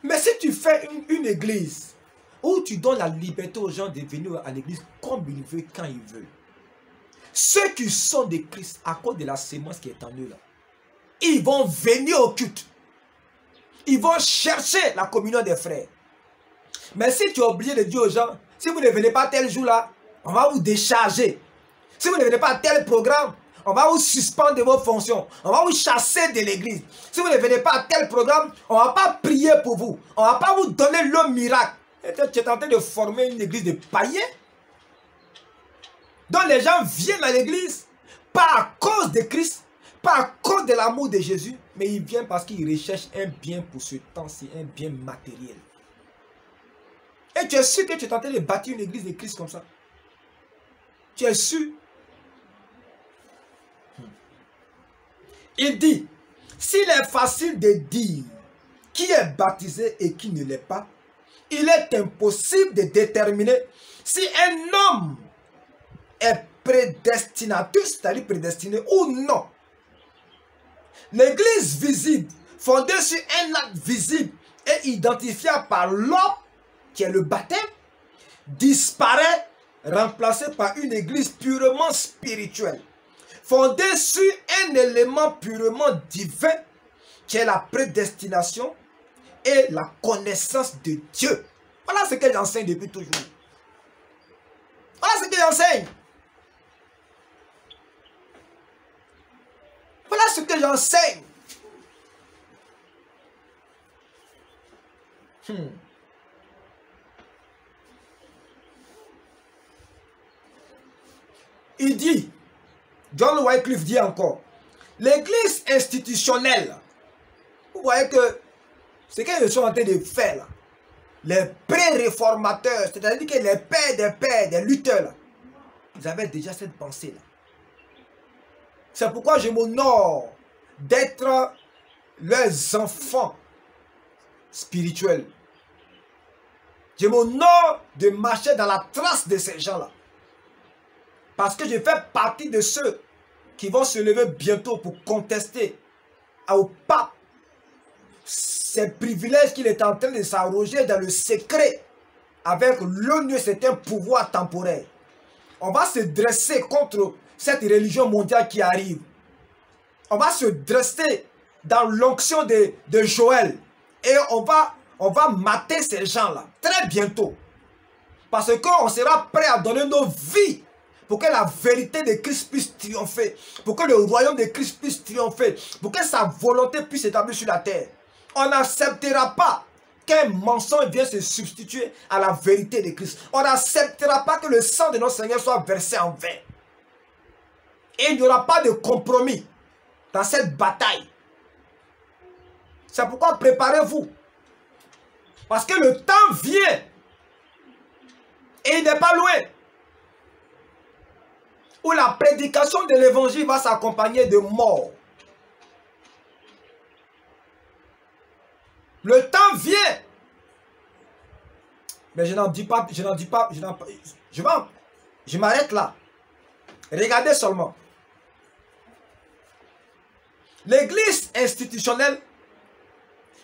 Mais si tu fais une église où tu donnes la liberté aux gens de venir à l'église comme ils veulent, quand ils veulent, ceux qui sont de Christ, à cause de la sémence qui est en eux là, ils vont venir au culte. Ils vont chercher la communion des frères. Mais si tu es obligé de dire aux gens, si vous ne venez pas tel jour là, on va vous décharger. Si vous ne venez pas à tel programme, on va vous suspendre de vos fonctions. On va vous chasser de l'église. Si vous ne venez pas à tel programme, on ne va pas prier pour vous. On ne va pas vous donner l'homme miracle. Et tu es en train de former une église de païens. Donc les gens viennent à l'église, pas à cause de Christ, pas à cause de l'amour de Jésus, mais ils viennent parce qu'ils recherchent un bien pour ce temps-ci, un bien matériel. Et tu es sûr que tu es en train de bâtir une église de Christ comme ça? Tu es sûr? Il dit, s'il est facile de dire qui est baptisé et qui ne l'est pas, il est impossible de déterminer si un homme est prédestinateur, c'est-à-dire prédestiné ou non. L'église visible, fondée sur un acte visible et identifiable par l'homme, qui est le baptême, disparaît, remplacée par une église purement spirituelle, fondée sur un élément purement divin, qui est la prédestination et la connaissance de Dieu. Voilà ce que j'enseigne depuis toujours. Voilà ce que j'enseigne. Voilà ce que j'enseigne. Il dit, John Wycliffe dit encore, l'église institutionnelle, vous voyez que ce qu'ils sont en train de faire là, les pré-réformateurs, c'est-à-dire que les pères, des lutteurs là, ils avaient déjà cette pensée là. C'est pourquoi je m'honore d'être leurs enfants spirituels. Je m'honore de marcher dans la trace de ces gens-là. Parce que je fais partie de ceux qui vont se lever bientôt pour contester au pape ces privilèges qu'il est en train de s'arroger dans le secret avec l'ONU, c'est un pouvoir temporaire. On va se dresser contre cette religion mondiale qui arrive. On va se dresser dans l'onction de Joël. Et on va mater ces gens-là très bientôt. Parce qu'on sera prêt à donner nos vies pour que la vérité de Christ puisse triompher. Pour que le royaume de Christ puisse triompher. Pour que sa volonté puisse s'établir sur la terre. On n'acceptera pas qu'un mensonge vienne se substituer à la vérité de Christ. On n'acceptera pas que le sang de notre Seigneur soit versé en vain. Et il n'y aura pas de compromis dans cette bataille. C'est pourquoi préparez-vous. Parce que le temps vient. Et il n'est pas loin. Où la prédication de l'évangile va s'accompagner de mort. Le temps vient. Mais je n'en dis pas, je m'arrête là. Regardez seulement. L'église institutionnelle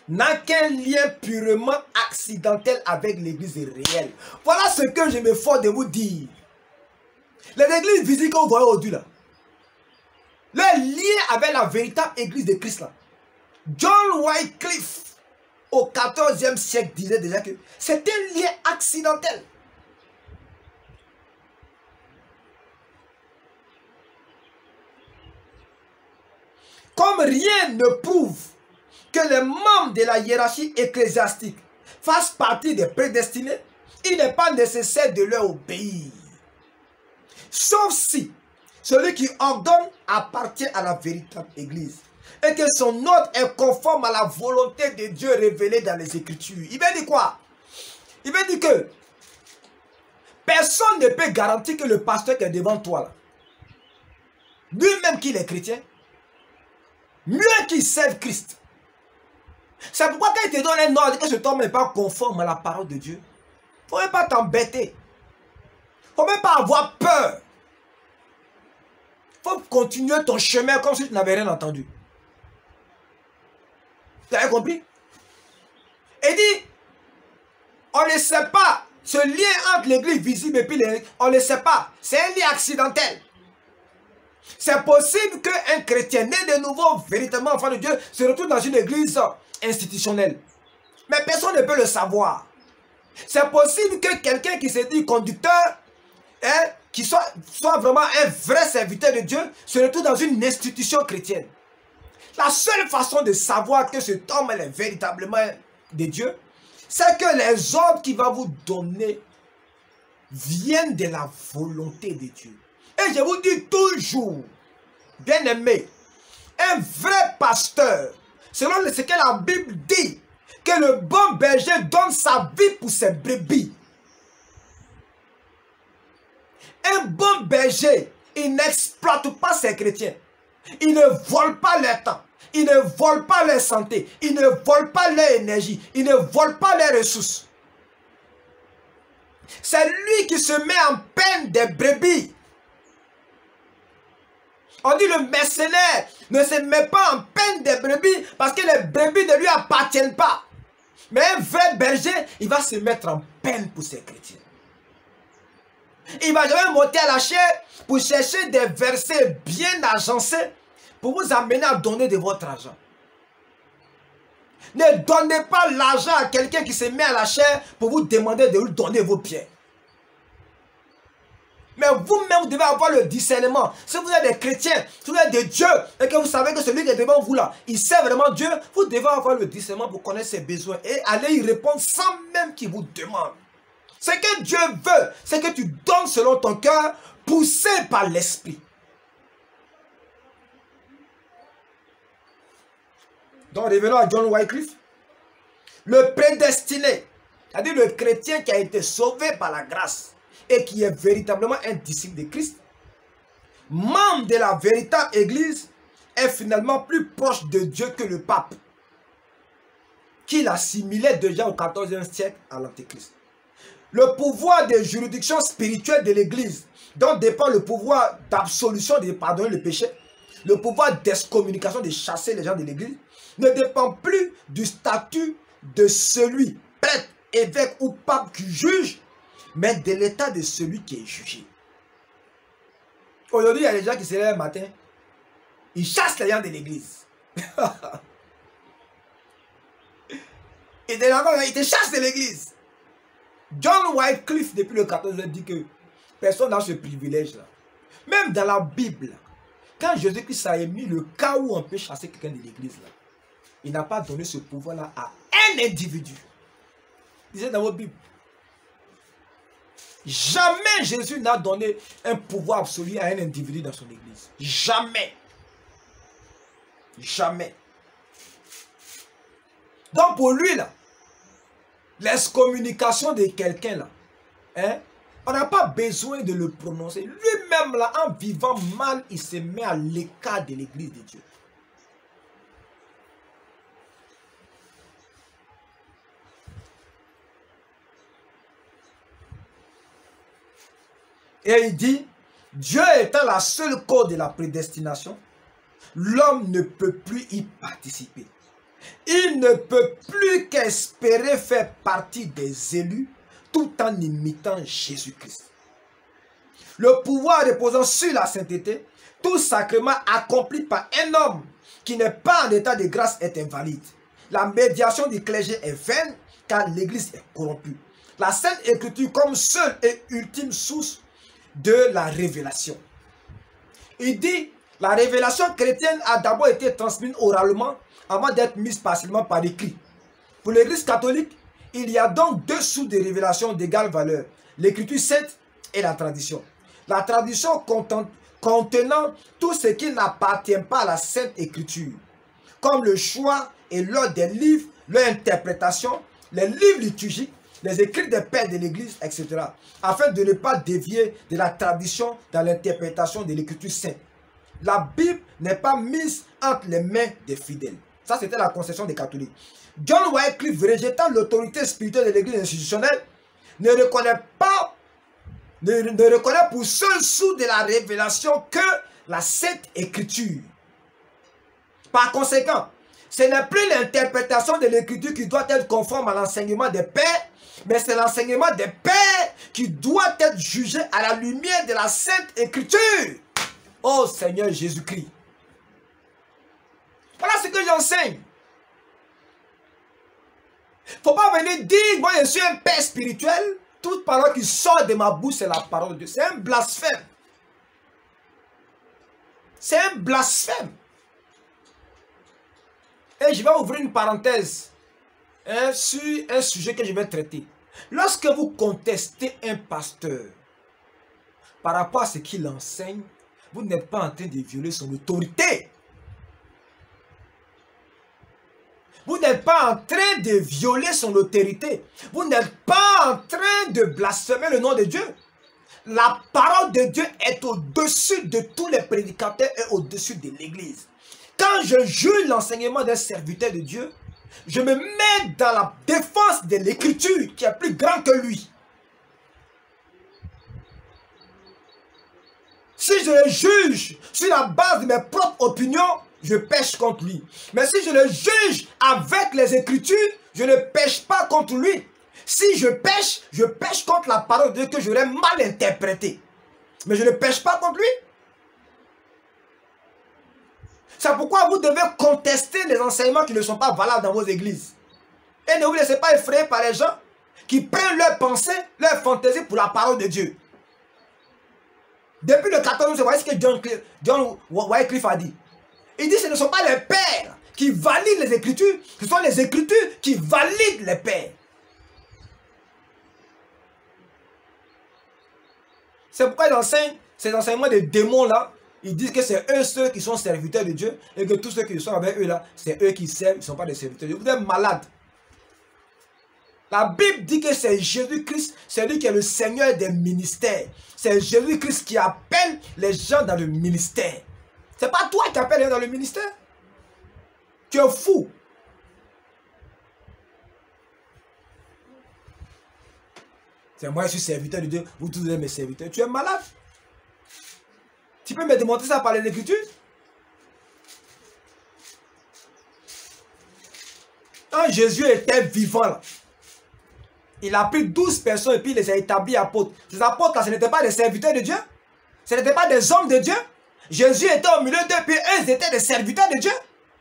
n'a qu'un lien purement accidentel avec l'église réelle. Voilà ce que je m'efforce de vous dire. Les églises physiques que vous voyez aujourd'hui là, le lien avec la véritable église de Christ là. John Wycliffe au XIVe siècle disait déjà que c'est un lien accidentel. Comme rien ne prouve que les membres de la hiérarchie ecclésiastique fassent partie des prédestinés, il n'est pas nécessaire de leur obéir. Sauf si celui qui ordonne appartient à la véritable église et que son ordre est conforme à la volonté de Dieu révélée dans les Écritures. Il veut dire quoi? Il veut dire que personne ne peut garantir que le pasteur qui est devant toi, lui-même qu'il est chrétien, mieux qu'il serve Christ. C'est pourquoi quand il te donne un ordre que cet homme n'est pas conforme à la parole de Dieu, il ne faut même pas t'embêter. Il ne faut même pas avoir peur. Il faut continuer ton chemin comme si tu n'avais rien entendu. Vous avez compris? Et dit, on ne sait pas, ce lien entre l'église visible et puis on ne sait pas. C'est un lien accidentel. C'est possible qu'un chrétien né de nouveau, véritablement enfant de Dieu, se retrouve dans une église institutionnelle. Mais personne ne peut le savoir. C'est possible que quelqu'un qui se dit conducteur, qui soit vraiment un vrai serviteur de Dieu, se retrouve dans une institution chrétienne. La seule façon de savoir que cet homme est véritablement de Dieu, c'est que les ordres qu'il va vous donner viennent de la volonté de Dieu. Et je vous dis toujours, bien aimé, un vrai pasteur, selon ce que la Bible dit, que le bon berger donne sa vie pour ses brebis. Un bon berger, il n'exploite pas ses chrétiens. Il ne vole pas leur temps. Il ne vole pas leur santé. Il ne vole pas leur énergie. Il ne vole pas leurs ressources. C'est lui qui se met en peine des brebis. On dit le mercenaire ne se met pas en peine des brebis parce que les brebis ne lui appartiennent pas. Mais un vrai berger, il va se mettre en peine pour ses chrétiens. Il va jamais monter à la chair pour chercher des versets bien agencés pour vous amener à donner de votre argent. Ne donnez pas l'argent à quelqu'un qui se met à la chair pour vous demander de lui donner vos pieds. Mais vous-même, vous devez avoir le discernement. Si vous êtes des chrétiens, si vous êtes de Dieu, et que vous savez que celui qui est devant vous là, il sait vraiment Dieu, vous devez avoir le discernement pour connaître ses besoins et aller y répondre sans même qu'il vous demande. Ce que Dieu veut, c'est que tu donnes selon ton cœur, poussé par l'esprit. Donc revenons à John Wycliffe. Le prédestiné, c'est-à-dire le chrétien qui a été sauvé par la grâce et qui est véritablement un disciple de Christ, membre de la véritable église, est finalement plus proche de Dieu que le pape, qu'il assimilait déjà au XIVe siècle à l'Antéchrist. Le pouvoir de juridiction spirituelle de l'église, dont dépend le pouvoir d'absolution de pardonner le péché, le pouvoir d'excommunication de chasser les gens de l'église, ne dépend plus du statut de celui, prêtre, évêque ou pape qui juge, mais de l'état de celui qui est jugé. Aujourd'hui, il y a des gens qui se lèvent le matin, ils chassent les gens de l'église. Ils te chassent de l'église. John Wycliffe, depuis le 14e, dit que personne n'a ce privilège-là. Même dans la Bible, quand Jésus-Christ a émis le cas où on peut chasser quelqu'un de l'église, Il n'a pas donné ce pouvoir-là à un individu. Lisez dans votre Bible. Jamais Jésus n'a donné un pouvoir absolu à un individu dans son église. Jamais. Jamais. Donc pour lui, là, l'excommunication de quelqu'un, là, hein, on n'a pas besoin de le prononcer. Lui-même, là, en vivant mal, il se met à l'écart de l'église de Dieu. Et il dit, Dieu étant la seule cause de la prédestination, l'homme ne peut plus y participer. Il ne peut plus qu'espérer faire partie des élus tout en imitant Jésus-Christ. Le pouvoir reposant sur la sainteté, tout sacrement accompli par un homme qui n'est pas en état de grâce est invalide. La médiation du clergé est vaine car l'Église est corrompue. La Sainte Écriture comme seule et ultime source de la révélation. Il dit, la révélation chrétienne a d'abord été transmise oralement avant d'être mise partiellement par écrit. Pour l'Église catholique, il y a donc deux sources de révélation d'égale valeur, l'Écriture sainte et la tradition. La tradition contenant tout ce qui n'appartient pas à la Sainte Écriture, comme le choix et l'ordre des livres, leur interprétation, les livres liturgiques, les écrits des pères de l'Église, etc., afin de ne pas dévier de la tradition dans l'interprétation de l'Écriture sainte. La Bible n'est pas mise entre les mains des fidèles. Ça, c'était la conception des catholiques. John Wycliffe, rejetant l'autorité spirituelle de l'Église institutionnelle, ne reconnaît pour seul source de la révélation que la Sainte Écriture. Par conséquent, ce n'est plus l'interprétation de l'Écriture qui doit être conforme à l'enseignement des pères, mais c'est l'enseignement des pères qui doit être jugé à la lumière de la Sainte Écriture. Oh Seigneur Jésus-Christ. Voilà ce que j'enseigne. Il ne faut pas venir dire, moi je suis un père spirituel. Toute parole qui sort de ma bouche, c'est la parole de Dieu. C'est un blasphème. C'est un blasphème. Et je vais ouvrir une parenthèse sur un sujet que je vais traiter. Lorsque vous contestez un pasteur par rapport à ce qu'il enseigne, vous n'êtes pas en train de violer son autorité. Vous n'êtes pas en train de violer son autorité. Vous n'êtes pas en train de blasphémer le nom de Dieu. La parole de Dieu est au-dessus de tous les prédicateurs et au-dessus de l'Église. Quand je juge l'enseignement d'un serviteur de Dieu, je me mets dans la défense de l'Écriture qui est plus grande que lui. Si je le juge sur la base de mes propres opinions, je pêche contre lui. Mais si je le juge avec les Écritures, je ne pêche pas contre lui. Si je pêche contre la parole de Dieu que j'aurais mal interprétée. Mais je ne pêche pas contre lui. C'est pourquoi vous devez contester les enseignements qui ne sont pas valables dans vos églises. Et ne vous laissez pas effrayer par les gens qui prennent leurs pensées, leurs fantaisies pour la parole de Dieu. Depuis le 14e, vous voyez ce que John Wycliffe a dit. Il dit que ce ne sont pas les pères qui valident les Écritures, ce sont les Écritures qui valident les pères. C'est pourquoi ils enseignent ces enseignements des démons là. Ils disent que c'est eux ceux qui sont serviteurs de Dieu et que tous ceux qui sont avec eux là, c'est eux qui servent, ils ne sont pas des serviteurs de Dieu. Vous êtes malades. La Bible dit que c'est Jésus-Christ, c'est lui qui est le Seigneur des ministères. C'est Jésus-Christ qui appelle les gens dans le ministère. Ce n'est pas toi qui appelles les gens dans le ministère. Tu es fou. C'est moi, je suis serviteur de Dieu, vous tous êtes mes serviteurs. Tu es malade. Tu peux me démontrer ça par les Écritures? Quand Jésus était vivant, là, il a pris 12 personnes et puis il les a établis apôtres. Ces apôtres, là, ce n'étaient pas des serviteurs de Dieu. Ce n'étaient pas des hommes de Dieu. Jésus était au milieu d'eux, puis eux, ils étaient des serviteurs de Dieu.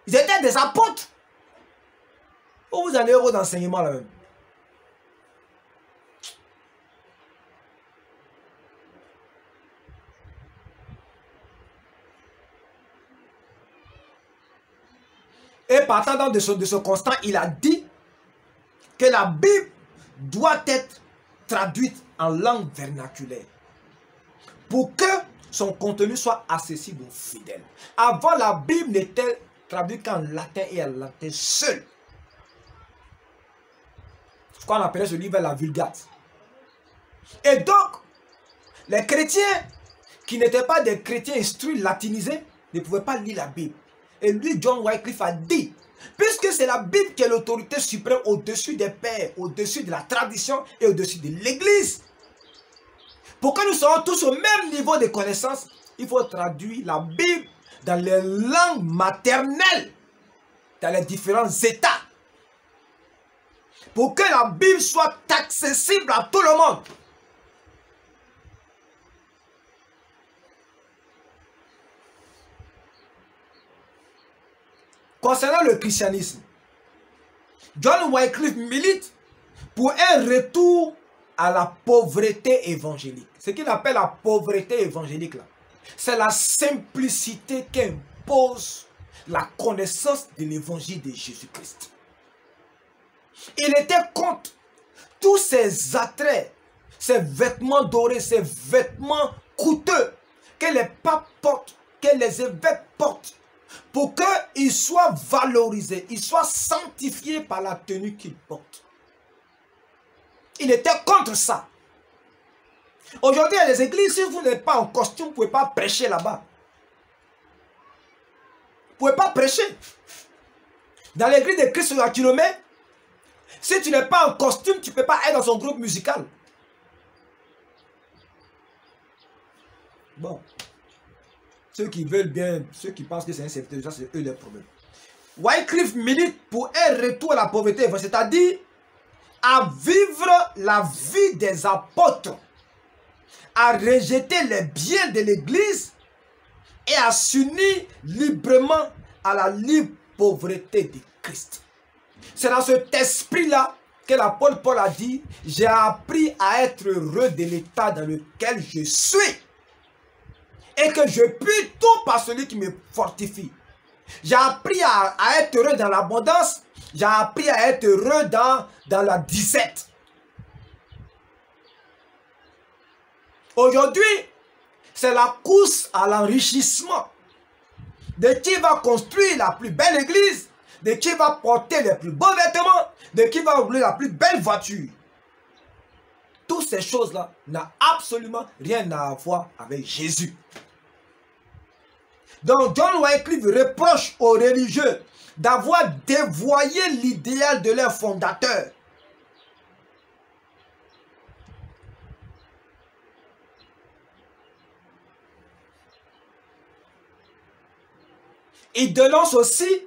Ils étaient des apôtres. Où vous allez vos enseignements là-même? Et partant donc de ce constat, il a dit que la Bible doit être traduite en langue vernaculaire pour que son contenu soit accessible aux fidèles. Avant, la Bible n'était traduite qu'en latin et en latin seul. Ce qu'on appelait ce livre la Vulgate. Et donc, les chrétiens qui n'étaient pas des chrétiens instruits, latinisés, ne pouvaient pas lire la Bible. Et lui, John Wycliffe a dit, puisque c'est la Bible qui est l'autorité suprême au-dessus des pères, au-dessus de la tradition et au-dessus de l'Église. Pour que nous soyons tous au même niveau de connaissance, il faut traduire la Bible dans les langues maternelles, dans les différents États. Pour que la Bible soit accessible à tout le monde. Concernant le christianisme, John Wycliffe milite pour un retour à la pauvreté évangélique. Ce qu'il appelle la pauvreté évangélique, c'est la simplicité qu'impose la connaissance de l'évangile de Jésus-Christ. Il était contre tous ces attraits, ces vêtements dorés, ces vêtements coûteux que les papes portent, que les évêques portent, pour qu'ils soient valorisés, ils soient sanctifiés par la tenue qu'ils portent. Il était contre ça. Aujourd'hui, il y a des églises, si vous n'êtes pas en costume, vous ne pouvez pas prêcher là-bas. Vous ne pouvez pas prêcher. Dans l'église de Christ à Kilomètre, si tu n'es pas en costume, tu ne peux pas être dans son groupe musical. Bon. Ceux qui veulent bien, ceux qui pensent que c'est un serviteur, c'est eux les problèmes. Wycliffe milite pour un retour à la pauvreté, c'est-à-dire à vivre la vie des apôtres, à rejeter les biens de l'Église et à s'unir librement à la libre pauvreté de Christ. C'est dans cet esprit-là que l'apôtre Paul a dit, j'ai appris à être heureux de l'état dans lequel je suis et que je puis tout par celui qui me fortifie. J'ai appris à être heureux dans l'abondance, j'ai appris à être heureux dans la disette. Aujourd'hui, c'est la course à l'enrichissement de qui va construire la plus belle église, de qui va porter les plus beaux vêtements, de qui va rouler la plus belle voiture. Toutes ces choses-là n'ont absolument rien à voir avec Jésus. Donc John Wycliffe reproche aux religieux d'avoir dévoyé l'idéal de leur fondateur. Il dénonce aussi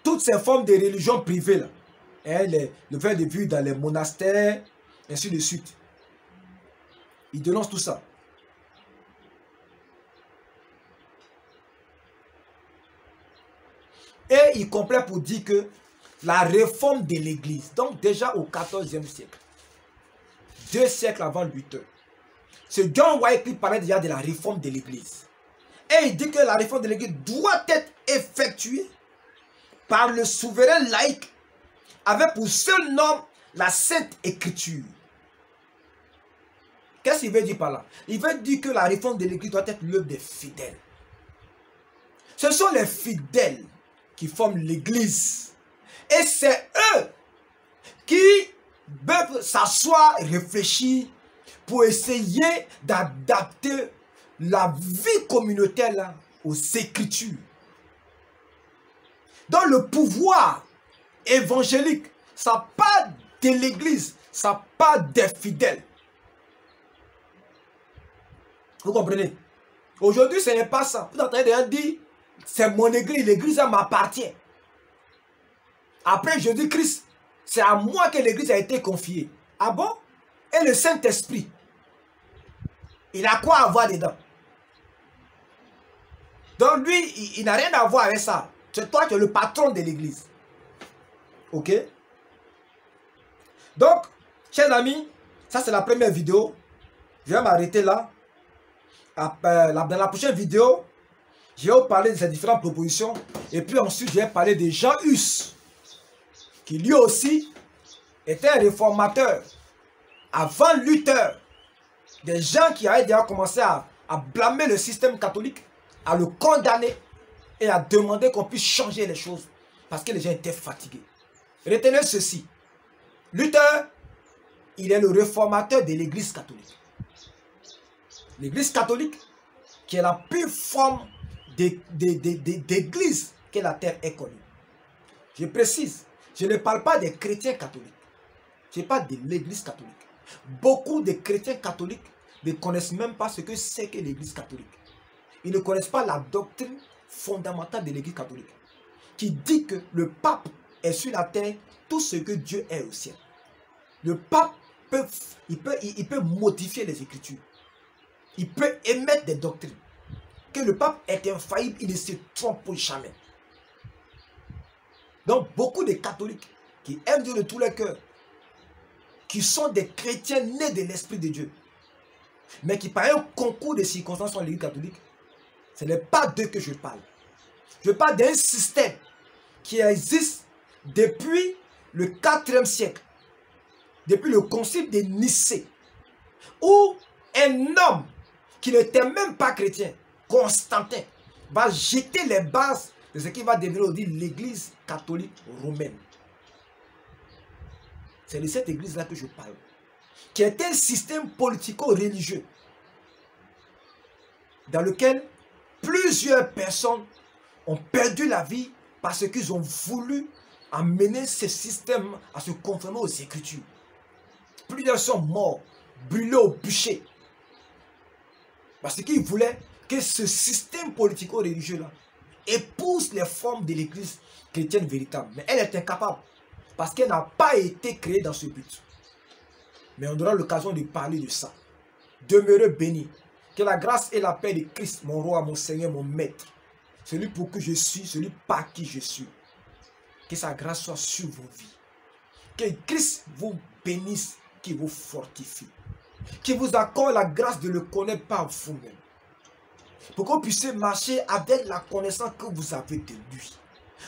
toutes ces formes de religion privées là. Le fait de vivre dans les monastères, ainsi de suite. Il dénonce tout ça. Et il complète pour dire que la réforme de l'Église, donc déjà au XIVe siècle, 2 siècles avant Luther, c'est John Wycliffe parlait déjà de la réforme de l'Église. Et il dit que la réforme de l'Église doit être effectuée par le souverain laïque avec pour seule norme la Sainte Écriture. Qu'est-ce qu'il veut dire par là? Il veut dire que la réforme de l'Église doit être l'œuvre des fidèles. Ce sont les fidèles qui forment l'Église. Et c'est eux qui peuvent s'asseoir et réfléchir pour essayer d'adapter la vie communautaire là, aux Écritures. Donc le pouvoir évangélique, ça part de l'Église, ça part des fidèles. Vous comprenez? Aujourd'hui, ce n'est pas ça. Vous êtes en train de dire, c'est mon Église, l'Église m'appartient. Après Jésus-Christ, c'est à moi que l'Église a été confiée. Ah bon? Et le Saint-Esprit, il a quoi à voir dedans? Donc lui, il n'a rien à voir avec ça. C'est toi qui es le patron de l'Église. Ok? Donc, chers amis, ça c'est la première vidéo. Je vais m'arrêter là. Dans la prochaine vidéo, Je vais vous parler de ces différentes propositions. Et puis ensuite, je vais parler de Jean Hus, qui lui aussi était un réformateur. Avant Luther, des gens qui avaient déjà commencé à blâmer le système catholique, à le condamner et à demander qu'on puisse changer les choses parce que les gens étaient fatigués. Retenez ceci. Luther, il est le réformateur de l'Église catholique. L'Église catholique, qui est la pure forme d'église que la terre ait connue. Je précise, je ne parle pas des chrétiens catholiques. Je parle de l'Église catholique. Beaucoup de chrétiens catholiques ne connaissent même pas ce que c'est que l'Église catholique. Ils ne connaissent pas la doctrine fondamentale de l'Église catholique, qui dit que le pape est sur la terre tout ce que Dieu est au ciel. Le pape peut modifier les Écritures. Il peut émettre des doctrines. Que le pape est infaillible, il ne se trompe jamais. Donc beaucoup de catholiques qui aiment Dieu de tout leur cœur, qui sont des chrétiens nés de l'Esprit de Dieu, mais qui par un concours de circonstances sont l'Église catholique, ce n'est pas d'eux que je parle. Je parle d'un système qui existe depuis le 4e siècle, depuis le concile de Nicée, où un homme qui n'était même pas chrétien, Constantin, va jeter les bases de ce qui va devenir l'Église catholique romaine. C'est de cette église-là que je parle, qui est un système politico-religieux dans lequel plusieurs personnes ont perdu la vie parce qu'ils ont voulu amener ce système à se conformer aux Écritures. Plusieurs sont morts, brûlés au bûcher, parce qu'ils voulaient que ce système politico-religieux-là épouse les formes de l'église chrétienne véritable. Mais elle est incapable, parce qu'elle n'a pas été créée dans ce but. Mais on aura l'occasion de parler de ça. Demeurez bénis. Que la grâce et la paix de Christ, mon roi, mon Seigneur, mon maître, celui pour qui je suis, celui par qui je suis, que sa grâce soit sur vos vies. Que Christ vous bénisse, qui vous fortifie, qui vous accorde la grâce de le connaître par vous-même, pour que vous puissiez marcher avec la connaissance que vous avez de lui.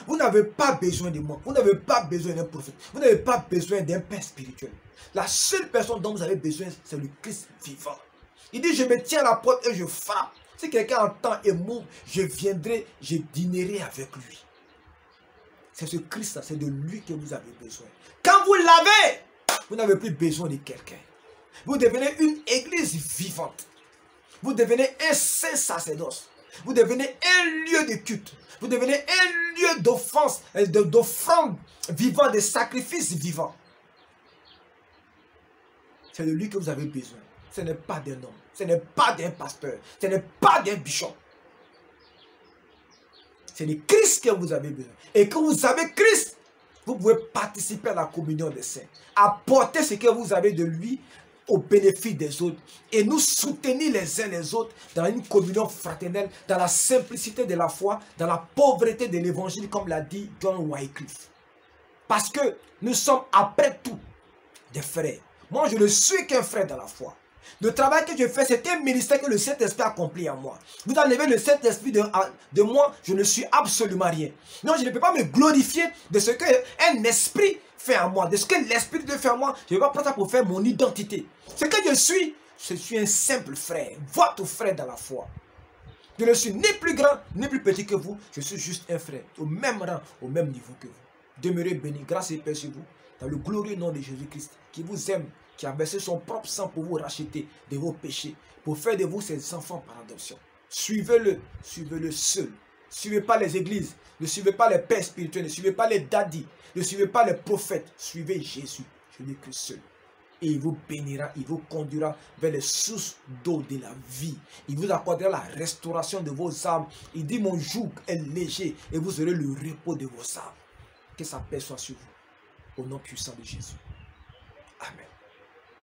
Vous n'avez pas besoin de moi, vous n'avez pas besoin d'un prophète, vous n'avez pas besoin d'un père spirituel. La seule personne dont vous avez besoin, c'est le Christ vivant. Il dit, je me tiens à la porte et je frappe. Si quelqu'un entend et m'ouvre, je viendrai, je dînerai avec lui. C'est ce Christ-là, c'est de lui que vous avez besoin. Quand vous l'avez, vous n'avez plus besoin de quelqu'un. Vous devenez une église vivante. Vous devenez un saint sacerdoce. Vous devenez un lieu de culte. Vous devenez un lieu d'offense, d'offrande vivant, de sacrifices vivants. C'est de lui que vous avez besoin. Ce n'est pas d'un homme. Ce n'est pas d'un pasteur. Ce n'est pas d'un bishop. C'est de Christ que vous avez besoin. Et quand vous avez Christ, vous pouvez participer à la communion des saints. Apporter ce que vous avez de lui au bénéfice des autres. Et nous soutenir les uns les autres dans une communion fraternelle, dans la simplicité de la foi, dans la pauvreté de l'évangile, comme l'a dit John Wycliffe. Parce que nous sommes après tout des frères. Moi, je ne suis qu'un frère dans la foi. Le travail que je fais, c'est un ministère que le Saint-Esprit accomplit en moi. Vous enlevez le Saint-Esprit de moi, je ne suis absolument rien. Non, je ne peux pas me glorifier de ce qu'un esprit fait en moi, de ce que l'Esprit de Dieu fait en moi. Je ne vais pas prendre ça pour faire mon identité. Ce que je suis un simple frère, votre frère dans la foi. Je ne suis ni plus grand, ni plus petit que vous. Je suis juste un frère, au même rang, au même niveau que vous. Demeurez bénis, grâce et paix sur vous, dans le glorieux nom de Jésus-Christ, qui vous aime, qui a versé son propre sang pour vous racheter de vos péchés, pour faire de vous ses enfants par adoption. Suivez-le seul. Ne suivez pas les églises, ne suivez pas les pères spirituels, ne suivez pas les daddies, ne suivez pas les prophètes. Suivez Jésus, Jésus-Christ seul. Et il vous bénira, il vous conduira vers les sources d'eau de la vie. Il vous accordera la restauration de vos âmes. Il dit, mon joug est léger et vous aurez le repos de vos âmes. Que sa paix soit sur vous. Au nom puissant de Jésus. Amen.